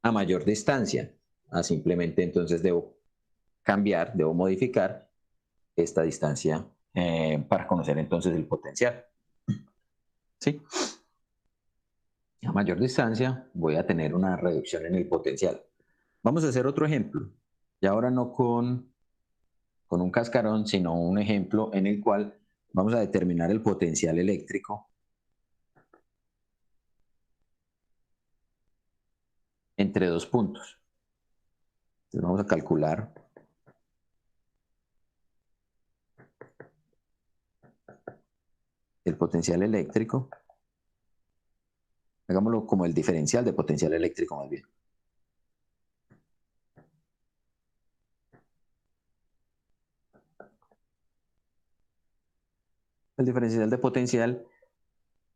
a mayor distancia, simplemente entonces debo modificar esta distancia para conocer entonces el potencial. ¿Sí? A mayor distancia voy a tener una reducción en el potencial. Vamos a hacer otro ejemplo. Y ahora no con un cascarón, sino un ejemplo en el cual vamos a determinar el potencial eléctrico entre dos puntos. Entonces vamos a calcular el potencial eléctrico. Hagámoslo como el diferencial de potencial eléctrico más bien. El diferencial de potencial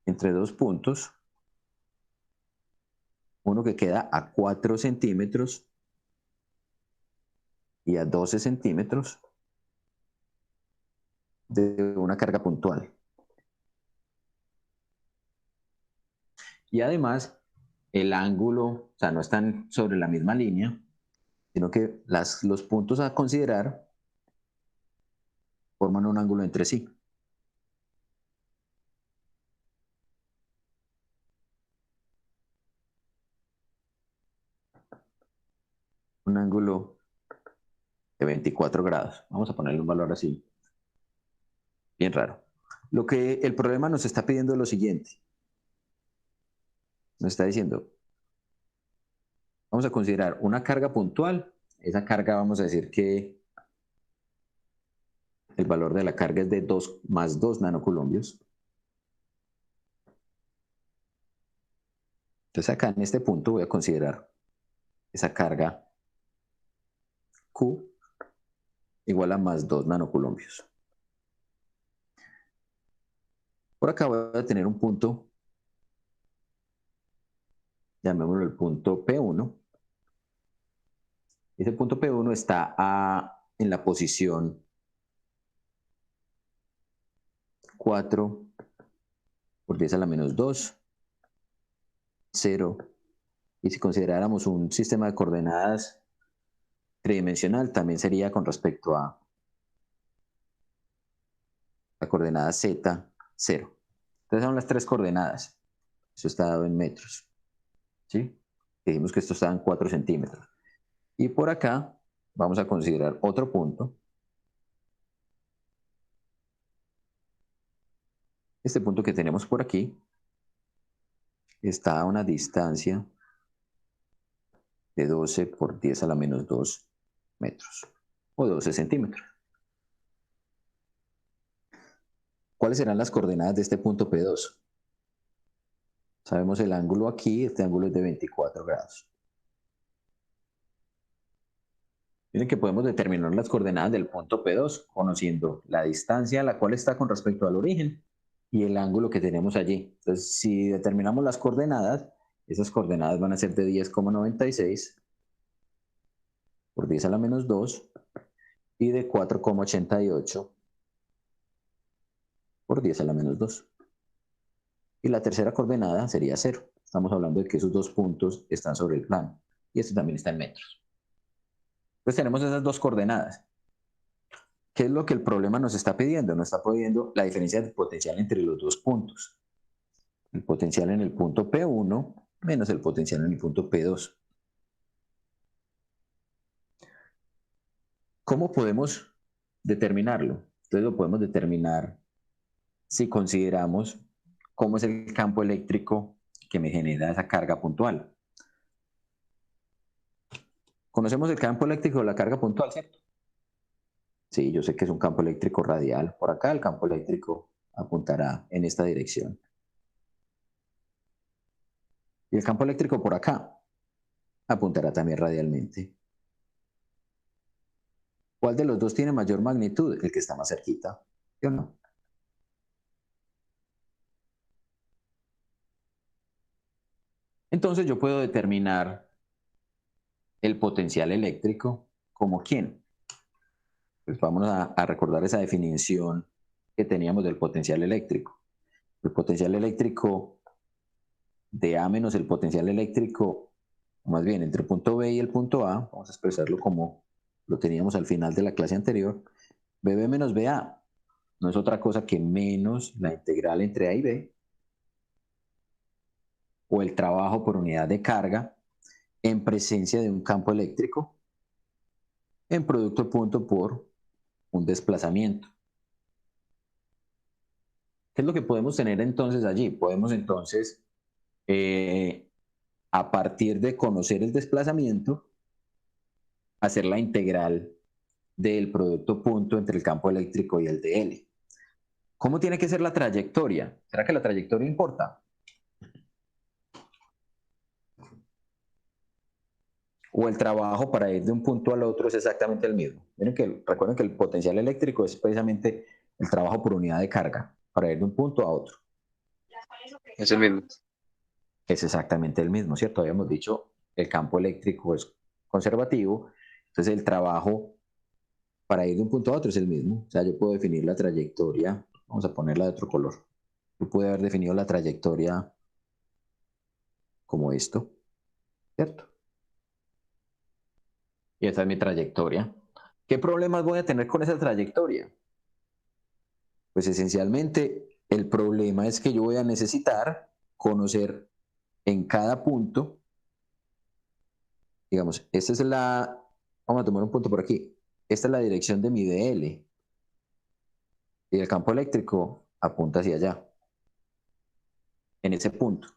entre dos puntos, uno que queda a 4 centímetros y a 12 centímetros de una carga puntual. Y además, el ángulo, o sea, no están sobre la misma línea, sino que los puntos a considerar forman un ángulo entre sí. Un ángulo de 24 grados. Vamos a ponerle un valor así, bien raro. Lo que el problema nos está pidiendo es lo siguiente. Nos está diciendo, vamos a considerar una carga puntual. Esa carga vamos a decir que el valor de la carga es de 2 más 2 nanocoulombios. Entonces acá en este punto voy a considerar esa carga Q igual a más 2 nanocoulombios. Por acá voy a tener un punto, llamémoslo el punto P1. Ese punto P1 está en la posición 4 por 10 a la menos 2 0. Y si consideráramos un sistema de coordenadas tridimensional, también sería con respecto a la coordenada z, 0. Entonces son las tres coordenadas. Eso está dado en metros. ¿Sí? Dijimos que esto estaba en 4 centímetros. Y por acá vamos a considerar otro punto. Este punto que tenemos por aquí está a una distancia de 12 por 10 a la menos 2 metros o 12 centímetros. ¿Cuáles serán las coordenadas de este punto P2? Sabemos el ángulo aquí, este ángulo es de 24 grados. Miren que podemos determinar las coordenadas del punto P2 conociendo la distancia a la cual está con respecto al origen y el ángulo que tenemos allí. Entonces, si determinamos las coordenadas, esas coordenadas van a ser de 10,96 por 10 a la menos 2 y de 4,88 por 10 a la menos 2. Y la tercera coordenada sería 0. Estamos hablando de que esos dos puntos están sobre el plano. Y esto también está en metros. Pues tenemos esas dos coordenadas. ¿Qué es lo que el problema nos está pidiendo? Nos está pidiendo la diferencia de potencial entre los dos puntos. El potencial en el punto P1 menos el potencial en el punto P2. ¿Cómo podemos determinarlo? Entonces lo podemos determinar si consideramos cómo es el campo eléctrico que me genera esa carga puntual. Conocemos el campo eléctrico de la carga puntual, ¿cierto? Sí, yo sé que es un campo eléctrico radial. Por acá el campo eléctrico apuntará en esta dirección. Y el campo eléctrico por acá apuntará también radialmente. ¿Cuál de los dos tiene mayor magnitud? El que está más cerquita, ¿sí o no? Entonces yo puedo determinar el potencial eléctrico como ¿quién? Pues vamos a recordar esa definición que teníamos del potencial eléctrico. El potencial eléctrico de A menos el potencial eléctrico, más bien entre el punto B y el punto A, vamos a expresarlo como lo teníamos al final de la clase anterior, BB menos BA no es otra cosa que menos la integral entre A y B, o el trabajo por unidad de carga en presencia de un campo eléctrico en producto punto por un desplazamiento. ¿Qué es lo que podemos tener entonces allí? Podemos entonces, a partir de conocer el desplazamiento, hacer la integral del producto punto entre el campo eléctrico y el de L. ¿Cómo tiene que ser la trayectoria? ¿Será que la trayectoria importa? ¿O el trabajo para ir de un punto al otro es exactamente el mismo? Recuerden que el potencial eléctrico es precisamente el trabajo por unidad de carga para ir de un punto a otro. Es el mismo. Es exactamente el mismo, ¿cierto? Habíamos dicho el campo eléctrico es conservativo, entonces el trabajo para ir de un punto a otro es el mismo. O sea, yo puedo definir la trayectoria, vamos a ponerla de otro color. Yo puedo haber definido la trayectoria como esto, ¿cierto? Y esa es mi trayectoria. ¿Qué problemas voy a tener con esa trayectoria? Pues esencialmente el problema es que yo voy a necesitar conocer en cada punto, digamos, esta es vamos a tomar un punto por aquí, esta es la dirección de mi DL y el campo eléctrico apunta hacia allá, en ese punto.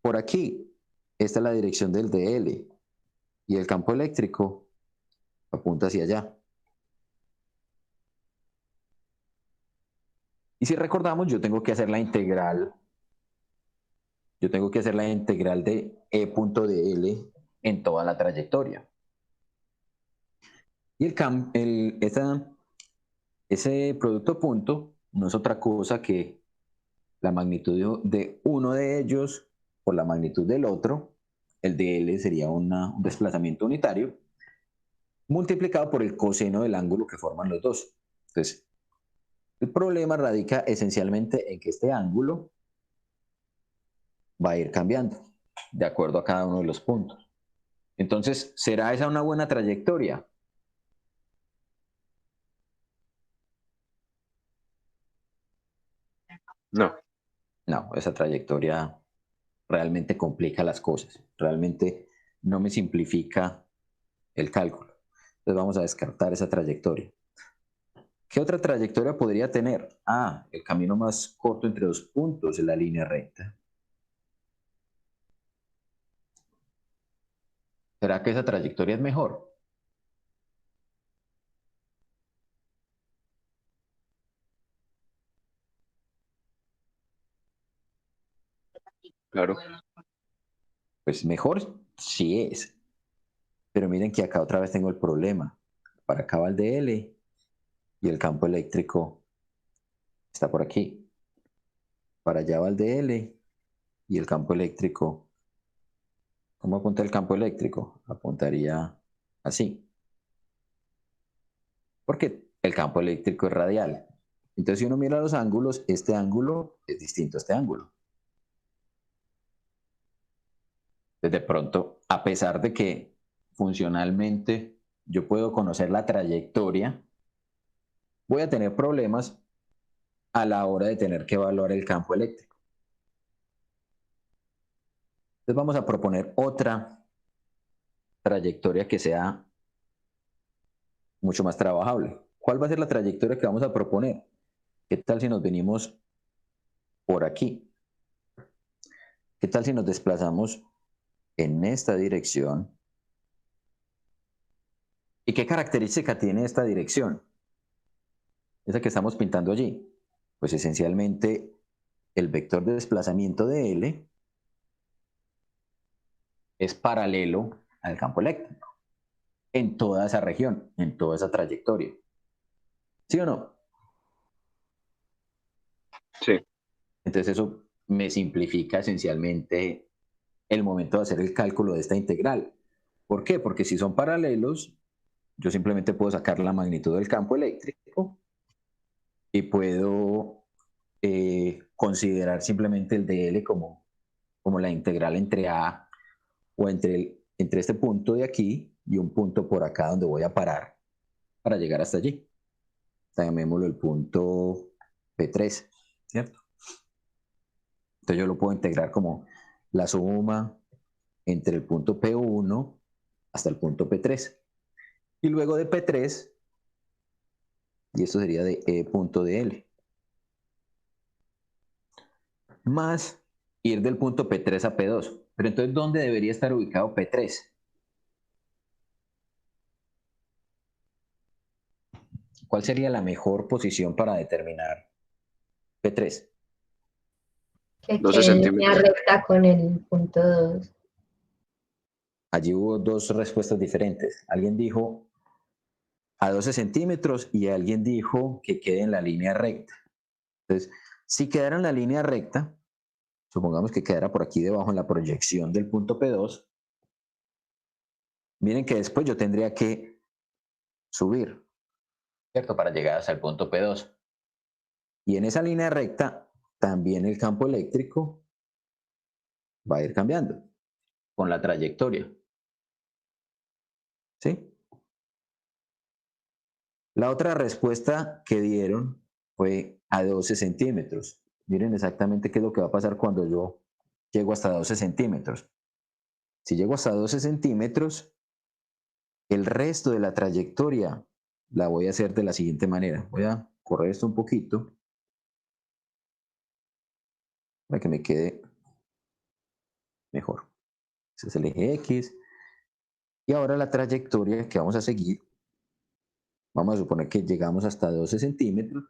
Por aquí, esta es la dirección del DL y el campo eléctrico apunta hacia allá. Y si recordamos, yo tengo que hacer la integral. Yo tengo que hacer la integral de E.dl en toda la trayectoria. Y ese producto punto no es otra cosa que la magnitud de uno de ellos por la magnitud del otro. El dl sería un desplazamiento unitario multiplicado por el coseno del ángulo que forman los dos. Entonces, el problema radica esencialmente en que este ángulo va a ir cambiando de acuerdo a cada uno de los puntos. Entonces, ¿será esa una buena trayectoria? No. No, esa trayectoria realmente complica las cosas, realmente no me simplifica el cálculo. Entonces vamos a descartar esa trayectoria. ¿Qué otra trayectoria podría tener? Ah, el camino más corto entre dos puntos es la línea recta. ¿Será que esa trayectoria es mejor? Claro. Pues mejor sí es. Pero miren que acá otra vez tengo el problema. Para acá va el DL y el campo eléctrico está por aquí. Para allá va el DL y el campo eléctrico. ¿Cómo apunta el campo eléctrico? Apuntaría así. Porque el campo eléctrico es radial. Entonces, si uno mira los ángulos, este ángulo es distinto a este ángulo. Entonces, de pronto, a pesar de que funcionalmente yo puedo conocer la trayectoria, voy a tener problemas a la hora de tener que evaluar el campo eléctrico. Entonces, vamos a proponer otra trayectoria que sea mucho más trabajable. ¿Cuál va a ser la trayectoria que vamos a proponer? ¿Qué tal si nos venimos por aquí? ¿Qué tal si nos desplazamos en esta dirección? ¿Y qué característica tiene esta dirección? Esa que estamos pintando allí. Pues esencialmente el vector de desplazamiento de L es paralelo al campo eléctrico en toda esa región, en toda esa trayectoria. ¿Sí o no? Sí. Entonces eso me simplifica esencialmente el momento de hacer el cálculo de esta integral. ¿Por qué? Porque si son paralelos, yo simplemente puedo sacar la magnitud del campo eléctrico y puedo considerar simplemente el dl como la integral entre A o entre este punto de aquí y un punto por acá donde voy a parar para llegar hasta allí. Llamémoslo el punto P3, ¿cierto? Entonces yo lo puedo integrar como la suma entre el punto P1 hasta el punto P3. Y luego de P3, y esto sería de E punto de L, más ir del punto P3 a P2. Pero entonces, ¿dónde debería estar ubicado P3? ¿Cuál sería la mejor posición para determinar P3? Que 12 quede en línea centímetros. recta con el punto 2. Allí hubo dos respuestas diferentes. Alguien dijo a 12 centímetros y alguien dijo que quede en la línea recta. Entonces, si quedara en la línea recta, supongamos que quedara por aquí debajo en la proyección del punto P2, miren que después yo tendría que subir, ¿cierto? Para llegar hasta el punto P2. Y en esa línea recta, también el campo eléctrico va a ir cambiando con la trayectoria. ¿Sí? La otra respuesta que dieron fue a 12 centímetros. Miren exactamente qué es lo que va a pasar cuando yo llego hasta 12 centímetros. Si llego hasta 12 centímetros, el resto de la trayectoria la voy a hacer de la siguiente manera. Voy a correr esto un poquito para que me quede mejor. Ese es el eje X. Y ahora la trayectoria que vamos a seguir, vamos a suponer que llegamos hasta 12 centímetros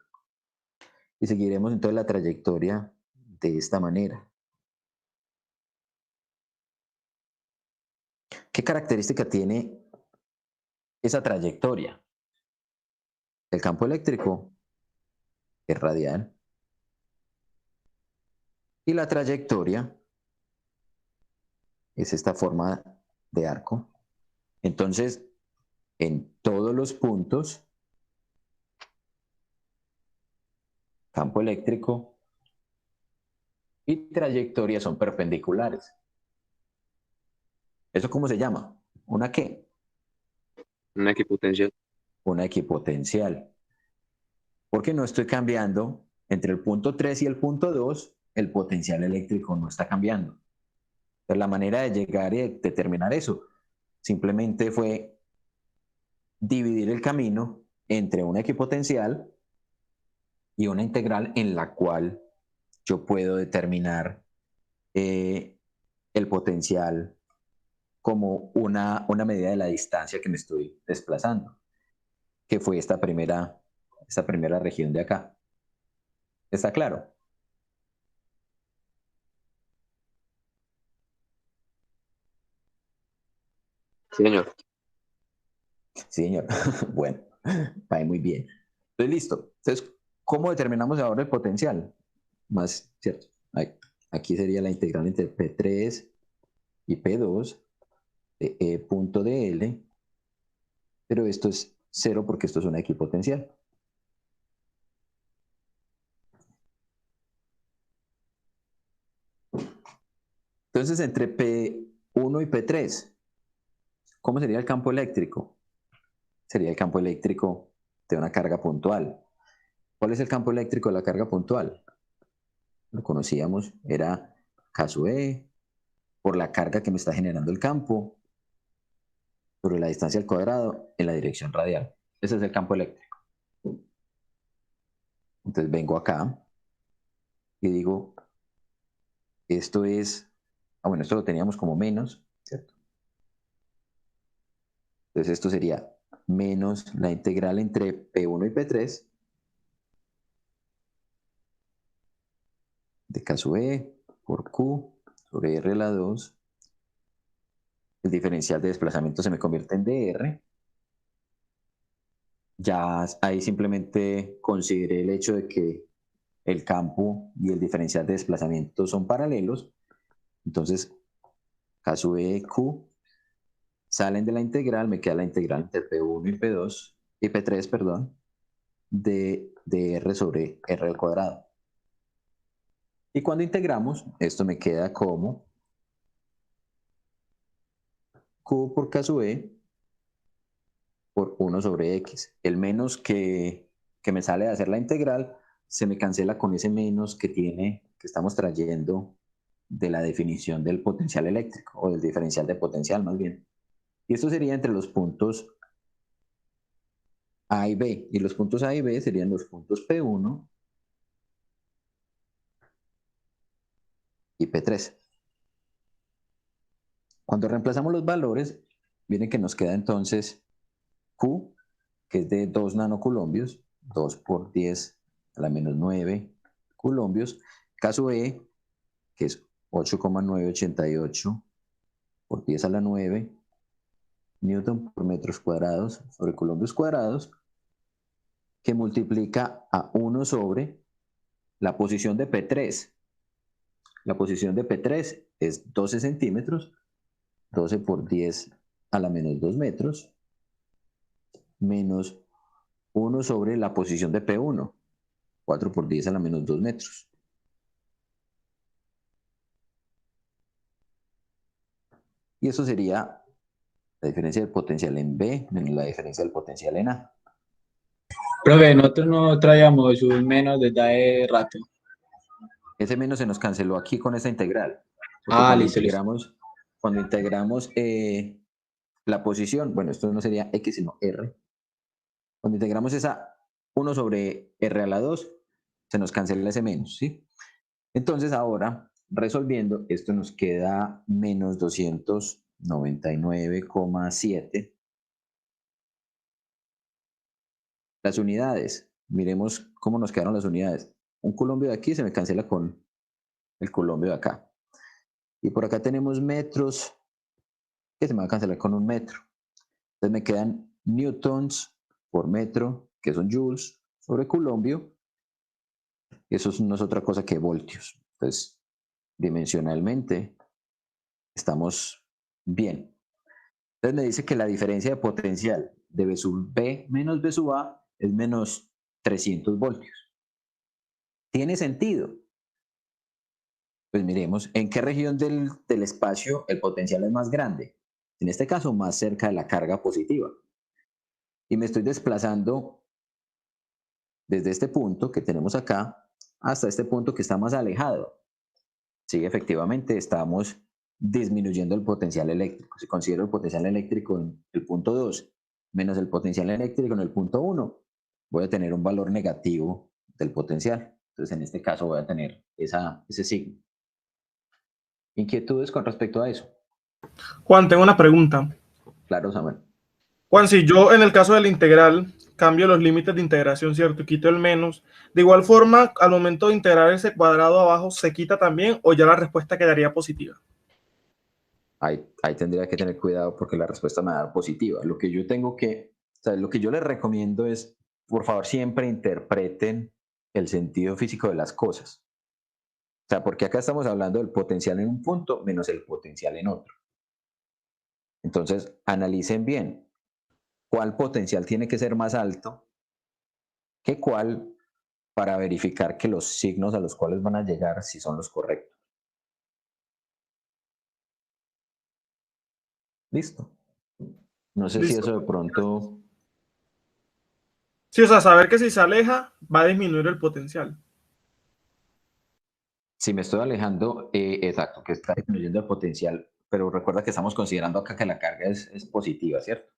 y seguiremos entonces la trayectoria de esta manera. ¿Qué característica tiene esa trayectoria? El campo eléctrico es radial y la trayectoria es esta forma de arco. Entonces, en todos los puntos, campo eléctrico y trayectoria son perpendiculares. ¿Eso cómo se llama? ¿Una qué? Una equipotencial. Una equipotencial. Porque no estoy cambiando entre el punto 3 y el punto 2, el potencial eléctrico no está cambiando. Entonces, la manera de llegar y determinar eso simplemente fue dividir el camino entre una equipotencial y una integral en la cual yo puedo determinar el potencial como una medida de la distancia que me estoy desplazando, que fue esta primera región de acá. ¿Está claro? Sí, señor. Sí, señor. Bueno, va muy bien. Entonces, listo. Entonces, ¿cómo determinamos ahora el potencial? Más, ¿cierto? Aquí sería la integral entre P3 y P2 de E punto dl, pero esto es 0 porque esto es una equipotencial. Entonces, entre P1 y P3, ¿cómo sería el campo eléctrico? Sería el campo eléctrico de una carga puntual. ¿Cuál es el campo eléctrico de la carga puntual? Lo conocíamos, era K sub E por la carga que me está generando el campo sobre la distancia al cuadrado en la dirección radial. Ese es el campo eléctrico. Entonces vengo acá y digo, esto es, bueno, esto lo teníamos como menos, ¿cierto? Entonces esto sería menos la integral entre P1 y P3 de K sub E por Q sobre R a la 2. El diferencial de desplazamiento se me convierte en dr. Ya ahí simplemente consideré el hecho de que el campo y el diferencial de desplazamiento son paralelos. Entonces, K sub E, Q salen de la integral, me queda la integral entre P1 y P2, y P3, perdón, de R sobre R al cuadrado. Y cuando integramos, esto me queda como Q por K sub E por 1 sobre X. El menos que me sale de hacer la integral se me cancela con ese menos que estamos trayendo de la definición del potencial eléctrico, o del diferencial de potencial más bien. Y esto sería entre los puntos A y B. Y los puntos A y B serían los puntos P1 y P3. Cuando reemplazamos los valores, miren que nos queda entonces Q, que es de 2 nanocoulombios, 2 por 10 a la menos 9 coulombios. K sub E, que es 8,988 por 10 a la 9 newton por metros cuadrados sobre coulombios cuadrados, que multiplica a 1 sobre la posición de P3. La posición de P3 es 12 centímetros, 12 por 10 a la menos 2 metros, menos 1 sobre la posición de P1, 4 por 10 a la menos 2 metros. Y eso sería la diferencia del potencial en B menos la diferencia del potencial en A. Profe, nosotros no traíamos un menos desde hace rato. Ese menos se nos canceló aquí con esta integral. Ah, listo, listo. Cuando integramos la posición, bueno, esto no sería X sino R. Cuando integramos esa 1 sobre R a la 2, se nos cancela ese menos, ¿sí? Entonces ahora, resolviendo, esto nos queda menos 299,7. Las unidades, miremos cómo nos quedaron las unidades. Un coulombio de aquí se me cancela con el coulombio de acá. Y por acá tenemos metros, que se me va a cancelar con un metro. Entonces me quedan newtons por metro, que son joules, sobre coulombio. Y eso no es otra cosa que voltios. Entonces, dimensionalmente, estamos bien. Entonces me dice que la diferencia de potencial de B sub B menos B sub A es menos 300 voltios. Tiene sentido. Pues miremos, ¿en qué región del espacio el potencial es más grande? En este caso, más cerca de la carga positiva. Y me estoy desplazando desde este punto que tenemos acá hasta este punto que está más alejado. Sí, efectivamente, estamos disminuyendo el potencial eléctrico. Si considero el potencial eléctrico en el punto 2 menos el potencial eléctrico en el punto 1, voy a tener un valor negativo del potencial. Entonces, en este caso voy a tener ese signo. ¿Inquietudes con respecto a eso? Juan, tengo una pregunta. Claro, Samuel. Juan, si yo en el caso de la integral cambio los límites de integración, ¿cierto? Y quito el menos. De igual forma, al momento de integrar ese cuadrado abajo, ¿se quita también o ya la respuesta quedaría positiva? Ahí tendría que tener cuidado porque la respuesta me va a dar positiva. Lo que yo tengo que, o sea, lo que yo les recomiendo es, por favor, siempre interpreten el sentido físico de las cosas. O sea, porque acá estamos hablando del potencial en un punto menos el potencial en otro. Entonces, analicen bien cuál potencial tiene que ser más alto que cuál para verificar que los signos a los cuales van a llegar sí son los correctos. ¿Listo? No sé si Listo. eso de pronto... Sí, o sea, saber que si se aleja va a disminuir el potencial. Si me estoy alejando, exacto, que está disminuyendo el potencial, pero recuerda que estamos considerando acá que la carga es positiva, ¿cierto?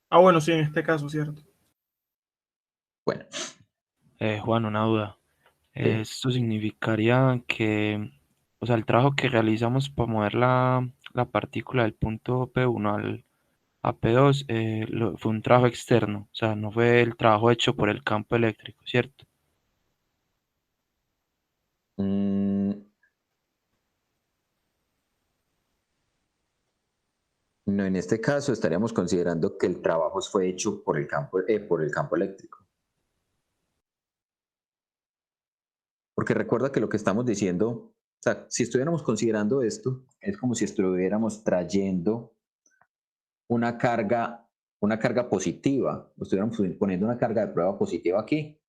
Ah, bueno, sí, en este caso, ¿cierto? Bueno, Juan, una duda. sí. Esto significaría que, o sea, el trabajo que realizamos para mover la partícula del punto P1 a P2 fue un trabajo externo, o sea, no fue el trabajo hecho por el campo eléctrico, ¿cierto? Mm, no, en este caso estaríamos considerando que el trabajo fue hecho por el campo eléctrico. Porque recuerda que lo que estamos diciendo, o sea, si estuviéramos considerando esto, es como si estuviéramos trayendo una carga positiva, o estuviéramos poniendo una carga de prueba positiva aquí.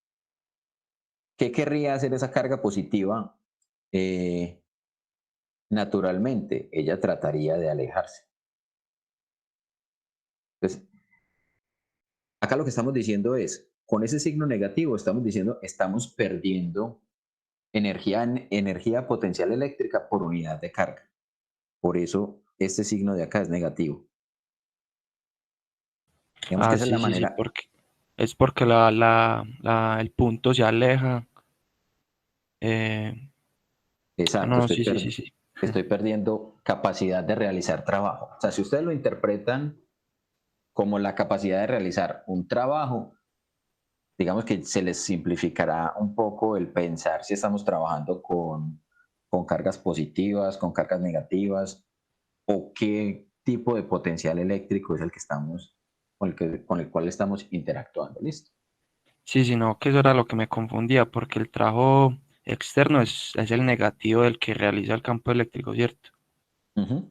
¿Qué querría hacer esa carga positiva? Naturalmente, ella trataría de alejarse. Entonces, acá lo que estamos diciendo es, con ese signo negativo, estamos diciendo, estamos perdiendo energía potencial eléctrica por unidad de carga. Por eso, este signo de acá es negativo. Digamos que esa es la Sí, manera. porque el punto se aleja. Exacto, No, sí. estoy perdiendo capacidad de realizar trabajo. O sea, si ustedes lo interpretan como la capacidad de realizar un trabajo, digamos que se les simplificará un poco el pensar si estamos trabajando con cargas positivas, con cargas negativas, o qué tipo de potencial eléctrico es el que estamos, con el cual estamos interactuando. ¿Listo? Sí, sino que eso era lo que me confundía, porque el trabajo externo es el negativo del que realiza el campo eléctrico, ¿cierto? Uh-huh.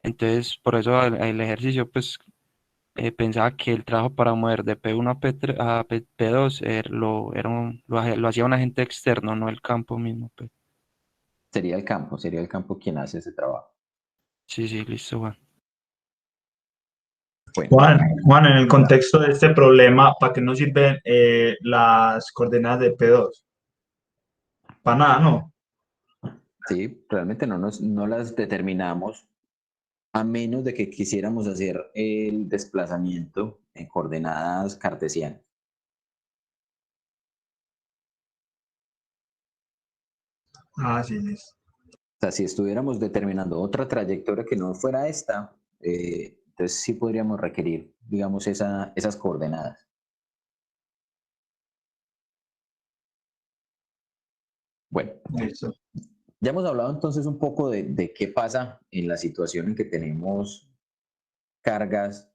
Entonces, por eso el ejercicio, pues, pensaba que el trabajo para mover de P1 a P2 lo hacía un agente externo, no el campo mismo, pues. Sería el campo quien hace ese trabajo. Sí, listo, Juan. Bueno, Juan, en el contexto de este problema, ¿para qué nos sirven las coordenadas de P2? Para nada, ¿no? sí, realmente no las determinamos a menos de que quisiéramos hacer el desplazamiento en coordenadas cartesianas. Ah, sí, listo. O sea, si estuviéramos determinando otra trayectoria que no fuera esta, entonces sí podríamos requerir, digamos, esas coordenadas. Bueno, Listo. ya hemos hablado entonces un poco de qué pasa en la situación en que tenemos cargas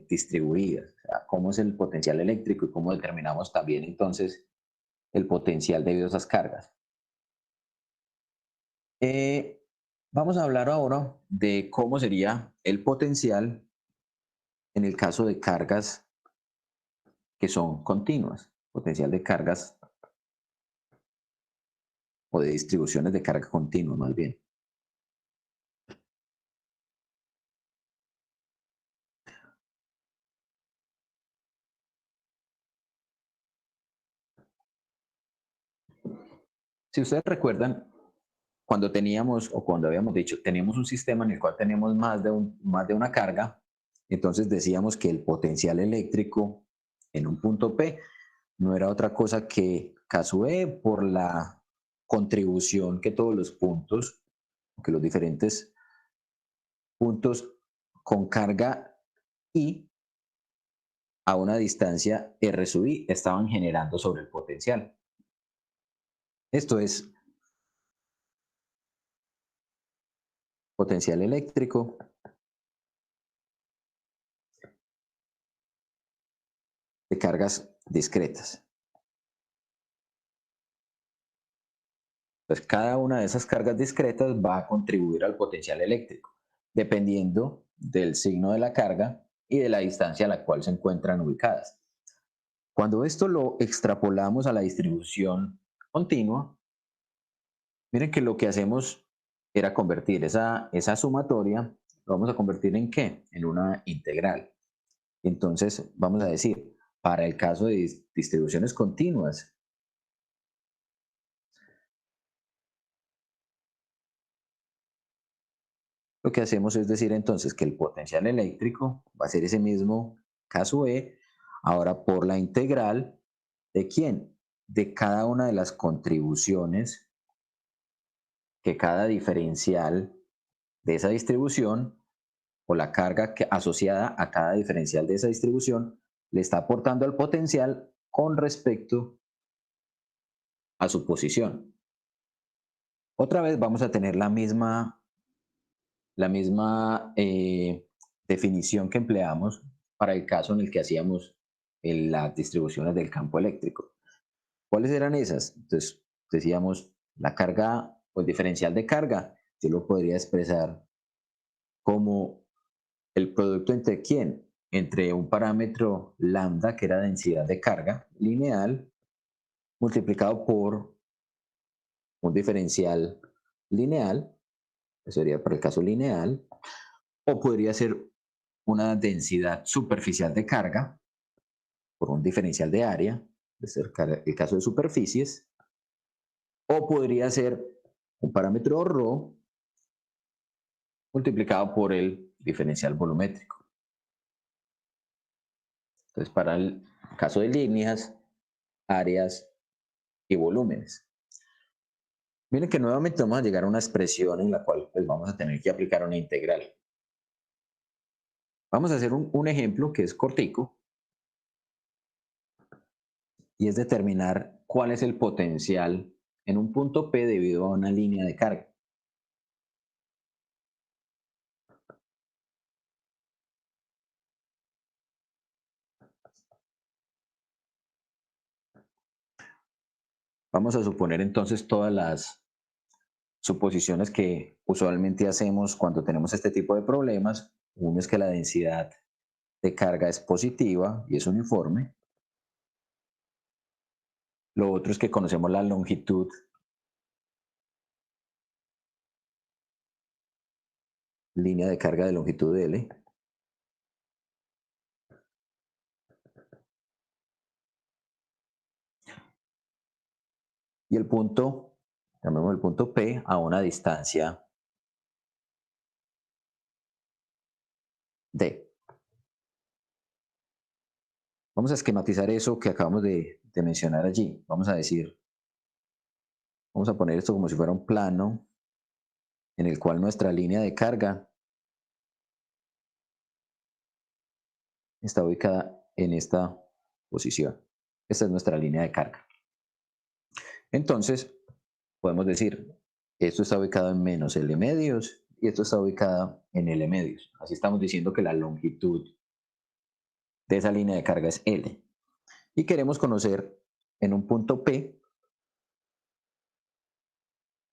distribuidas, o sea, cómo es el potencial eléctrico y cómo determinamos también entonces el potencial debido a esas cargas. Vamos a hablar ahora de cómo sería el potencial en el caso de cargas que son continuas, potencial de cargas o de distribuciones de carga continua más bien. Si ustedes recuerdan, cuando teníamos, o cuando habíamos dicho, teníamos un sistema en el cual teníamos más de una carga, entonces decíamos que el potencial eléctrico en un punto P no era otra cosa que K sub E por la contribución que todos los puntos, que los diferentes puntos con carga I a una distancia R sub I estaban generando sobre el potencial. Esto es potencial eléctrico de cargas discretas. Entonces, cada una de esas cargas discretas va a contribuir al potencial eléctrico, dependiendo del signo de la carga y de la distancia a la cual se encuentran ubicadas. Cuando esto lo extrapolamos a la distribución continua, miren que lo que hacemos era convertir esa sumatoria, lo vamos a convertir ¿en qué? En una integral. Entonces, vamos a decir, para el caso de distribuciones continuas, lo que hacemos es decir entonces que el potencial eléctrico va a ser ese mismo K sub E, ahora por la integral ¿de quién? De cada una de las contribuciones que cada diferencial de esa distribución o la carga asociada a cada diferencial de esa distribución le está aportando al potencial con respecto a su posición. Otra vez vamos a tener la misma definición que empleamos para el caso en el que hacíamos las distribuciones del campo eléctrico. ¿Cuáles eran esas? Entonces decíamos la carga o el diferencial de carga, yo lo podría expresar como el producto entre ¿quién? Entre un parámetro lambda, que era densidad de carga lineal, multiplicado por un diferencial lineal, que sería para el caso lineal, o podría ser una densidad superficial de carga por un diferencial de área, es el caso de superficies, o podría ser un parámetro ρ multiplicado por el diferencial volumétrico. Entonces, para el caso de líneas, áreas y volúmenes. Miren que nuevamente vamos a llegar a una expresión en la cual pues, vamos a tener que aplicar una integral. Vamos a hacer un ejemplo que es cortico y es determinar cuál es el potencial en un punto P debido a una línea de carga. Vamos a suponer entonces todas las suposiciones que usualmente hacemos cuando tenemos este tipo de problemas. Uno es que la densidad de carga es positiva y es uniforme. Lo otro es que conocemos la longitud línea de carga de longitud L. Y el punto, llamemos el punto P, a una distancia D. Vamos a esquematizar eso que acabamos de mencionar allí. Vamos a decir, vamos a poner esto como si fuera un plano en el cual nuestra línea de carga está ubicada en esta posición. Esta es nuestra línea de carga. Entonces, podemos decir, esto está ubicado en menos L medios y esto está ubicado en L medios. Así estamos diciendo que la longitud de esa línea de carga es L. Y queremos conocer en un punto P,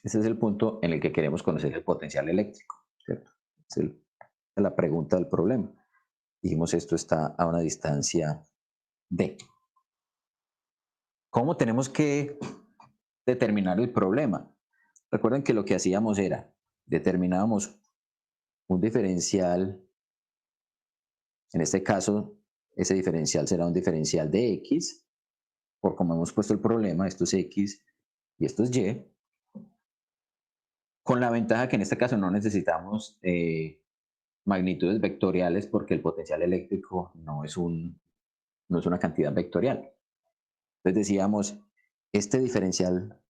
ese es el punto en el que queremos conocer el potencial eléctrico, ¿cierto? Es la pregunta del problema. Dijimos esto está a una distancia D. ¿Cómo tenemos que determinar el problema. Recuerden que lo que hacíamos era, determinábamos un diferencial, en este caso, ese diferencial será un diferencial de x, por como hemos puesto el problema, esto es x y esto es y, con la ventaja que en este caso no necesitamos magnitudes vectoriales porque el potencial eléctrico no es una cantidad vectorial. Entonces decíamos, este diferencial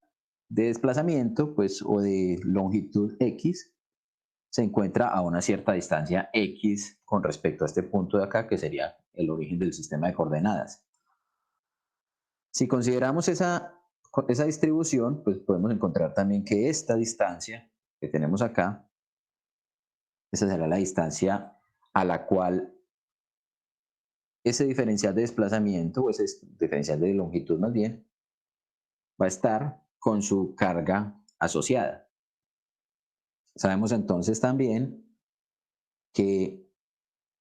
de desplazamiento, pues, o de longitud x, se encuentra a una cierta distancia x con respecto a este punto de acá, que sería el origen del sistema de coordenadas. Si consideramos esa distribución, pues podemos encontrar también que esta distancia que tenemos acá, esa será la distancia a la cual ese diferencial de desplazamiento, o ese diferencial de longitud más bien, va a estar con su carga asociada. Sabemos entonces también que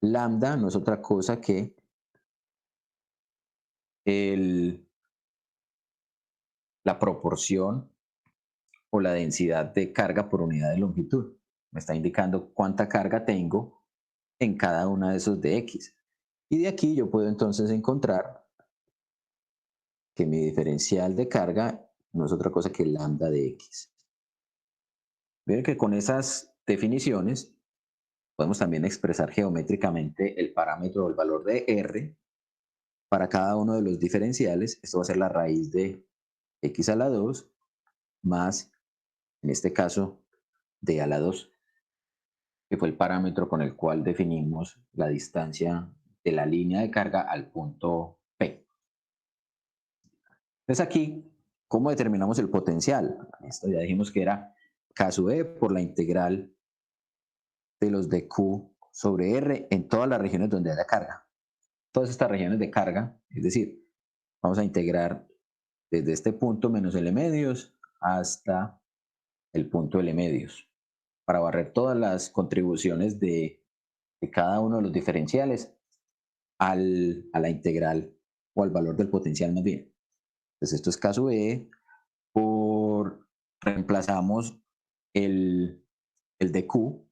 lambda no es otra cosa que la proporción o la densidad de carga por unidad de longitud. Me está indicando cuánta carga tengo en cada una de esos de x. Y de aquí yo puedo entonces encontrar que mi diferencial de carga no es otra cosa que lambda de x. Miren que con esas definiciones podemos también expresar geométricamente el parámetro o el valor de r para cada uno de los diferenciales. Esto va a ser la raíz de x a la 2 más, en este caso, d a la 2, que fue el parámetro con el cual definimos la distancia de la línea de carga al punto P. Entonces aquí, ¿cómo determinamos el potencial? Esto ya dijimos que era K sub E por la integral de los de Q sobre R en todas las regiones donde haya carga. Todas estas regiones de carga, es decir, vamos a integrar desde este punto menos L medios hasta el punto L medios para barrer todas las contribuciones de cada uno de los diferenciales a la integral o al valor del potencial más bien. Entonces esto es K sub E reemplazamos el de Q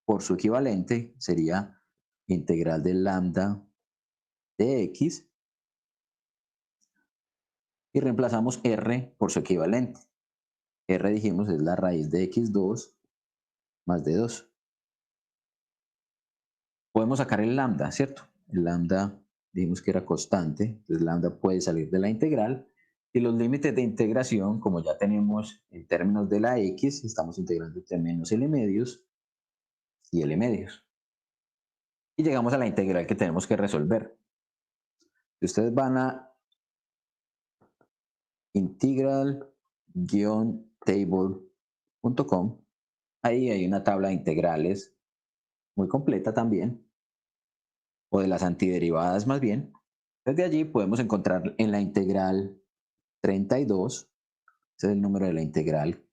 por su equivalente, sería integral de lambda de x, y reemplazamos r por su equivalente. R dijimos es la raíz de x2 más de 2. Podemos sacar el lambda, ¿cierto? El lambda dijimos que era constante, entonces lambda puede salir de la integral, y los límites de integración, como ya tenemos en términos de la x, estamos integrando entre menos L medios y L medios. Y llegamos a la integral que tenemos que resolver. Si ustedes van a integral-table.com, ahí hay una tabla de integrales muy completa también, o de las antiderivadas más bien. Desde allí podemos encontrar en la integral 32, ese es el número de la integral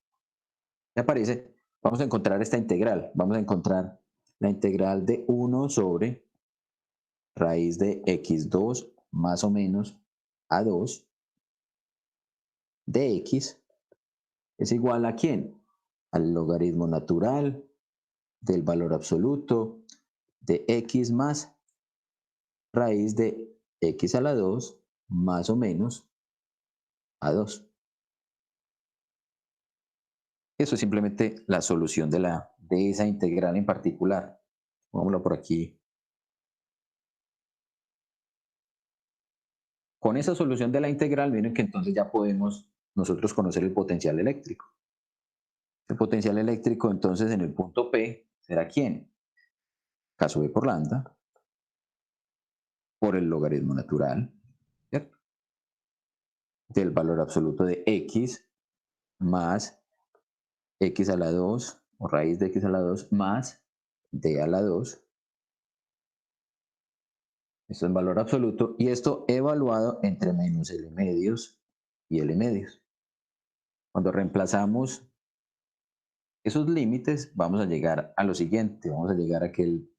que aparece, vamos a encontrar esta integral, vamos a encontrar la integral de 1 sobre raíz de x2 más o menos a 2 de x es igual a ¿quién? Al logaritmo natural del valor absoluto de x más raíz de x a la 2 más o menos a 2. Eso es simplemente la solución de esa integral en particular. Vámonos por aquí. Con esa solución de la integral, miren que entonces ya podemos nosotros conocer el potencial eléctrico. El potencial eléctrico entonces en el punto P será ¿quién? K sub E por lambda por el logaritmo natural, ¿cierto? Del valor absoluto de x más x a la 2 o raíz de x a la 2 más d a la 2. Esto es valor absoluto y esto evaluado entre menos L medios y L medios. Cuando reemplazamos esos límites vamos a llegar a lo siguiente, vamos a llegar a que el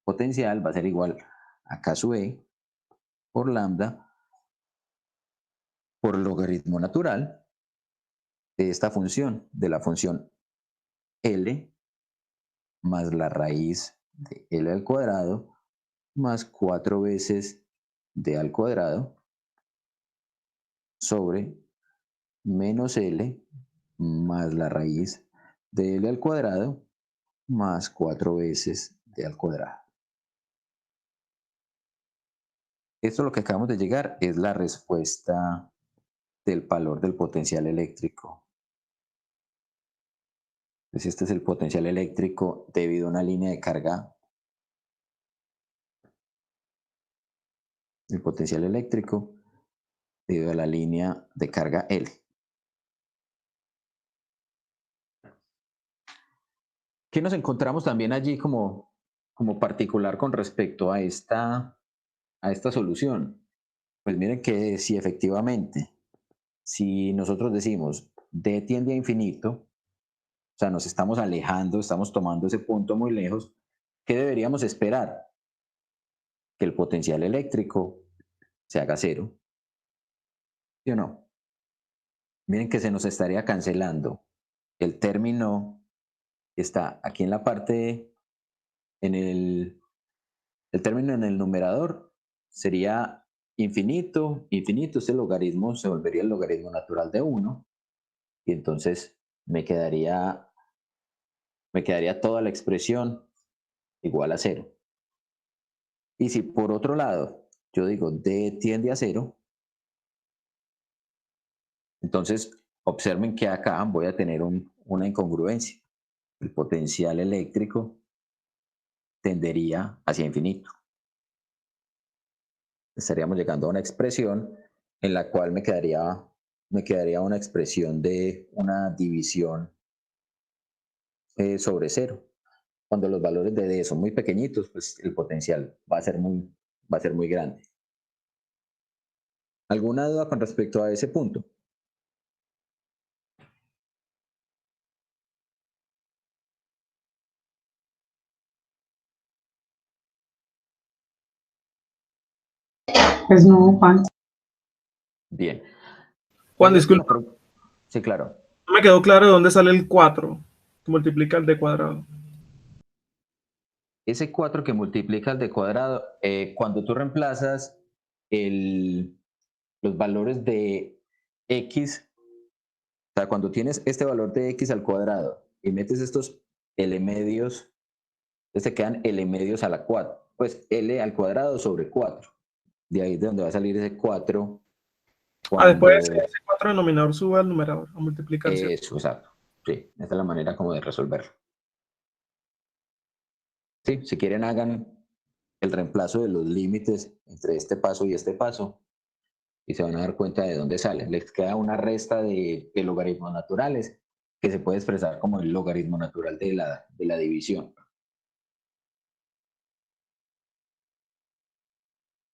potencial va a ser igual a K sub E por lambda por el logaritmo natural de esta función, de la función L más la raíz de L al cuadrado más 4 veces D al cuadrado sobre menos L más la raíz de L al cuadrado más 4 veces D al cuadrado. Esto lo que acabamos de llegar es la respuesta del valor del potencial eléctrico. Entonces este es el potencial eléctrico debido a una línea de carga. El potencial eléctrico debido a la línea de carga L. ¿Qué nos encontramos también allí como particular con respecto a esta solución? Pues miren que si efectivamente, si nosotros decimos D tiende a infinito, o sea, nos estamos alejando, estamos tomando ese punto muy lejos, ¿qué deberíamos esperar? Que el potencial eléctrico se haga cero. ¿Sí o no? Miren que se nos estaría cancelando el término que está aquí en la parte, el término en el numerador sería infinito, este logaritmo se volvería el logaritmo natural de 1, y entonces me quedaría toda la expresión igual a 0. Y si por otro lado yo digo D tiende a 0, entonces observen que acá voy a tener una incongruencia. El potencial eléctrico tendería hacia infinito. Estaríamos llegando a una expresión en la cual me quedaría una expresión de una división sobre 0. Cuando los valores de D son muy pequeñitos, pues el potencial va a ser muy grande. ¿Alguna duda con respecto a ese punto? Pues no, Juan. Bien. Juan, disculpa, Sí, claro. no me quedó claro de dónde sale el 4 que multiplica el D cuadrado. Ese 4 que multiplica el D cuadrado, cuando tú reemplazas los valores de X, o sea, cuando tienes este valor de X al cuadrado y metes estos L medios, entonces te quedan L medios a la 4, pues L al cuadrado sobre 4. De ahí es de donde va a salir ese 4. Después ese 4 denominador sube al numerador a multiplicarse. Eso, exacto. Sí, esa es la manera como de resolverlo. Sí, si quieren hagan el reemplazo de los límites entre este paso y este paso y se van a dar cuenta de dónde sale. Les queda una resta de logaritmos naturales que se puede expresar como el logaritmo natural de la división.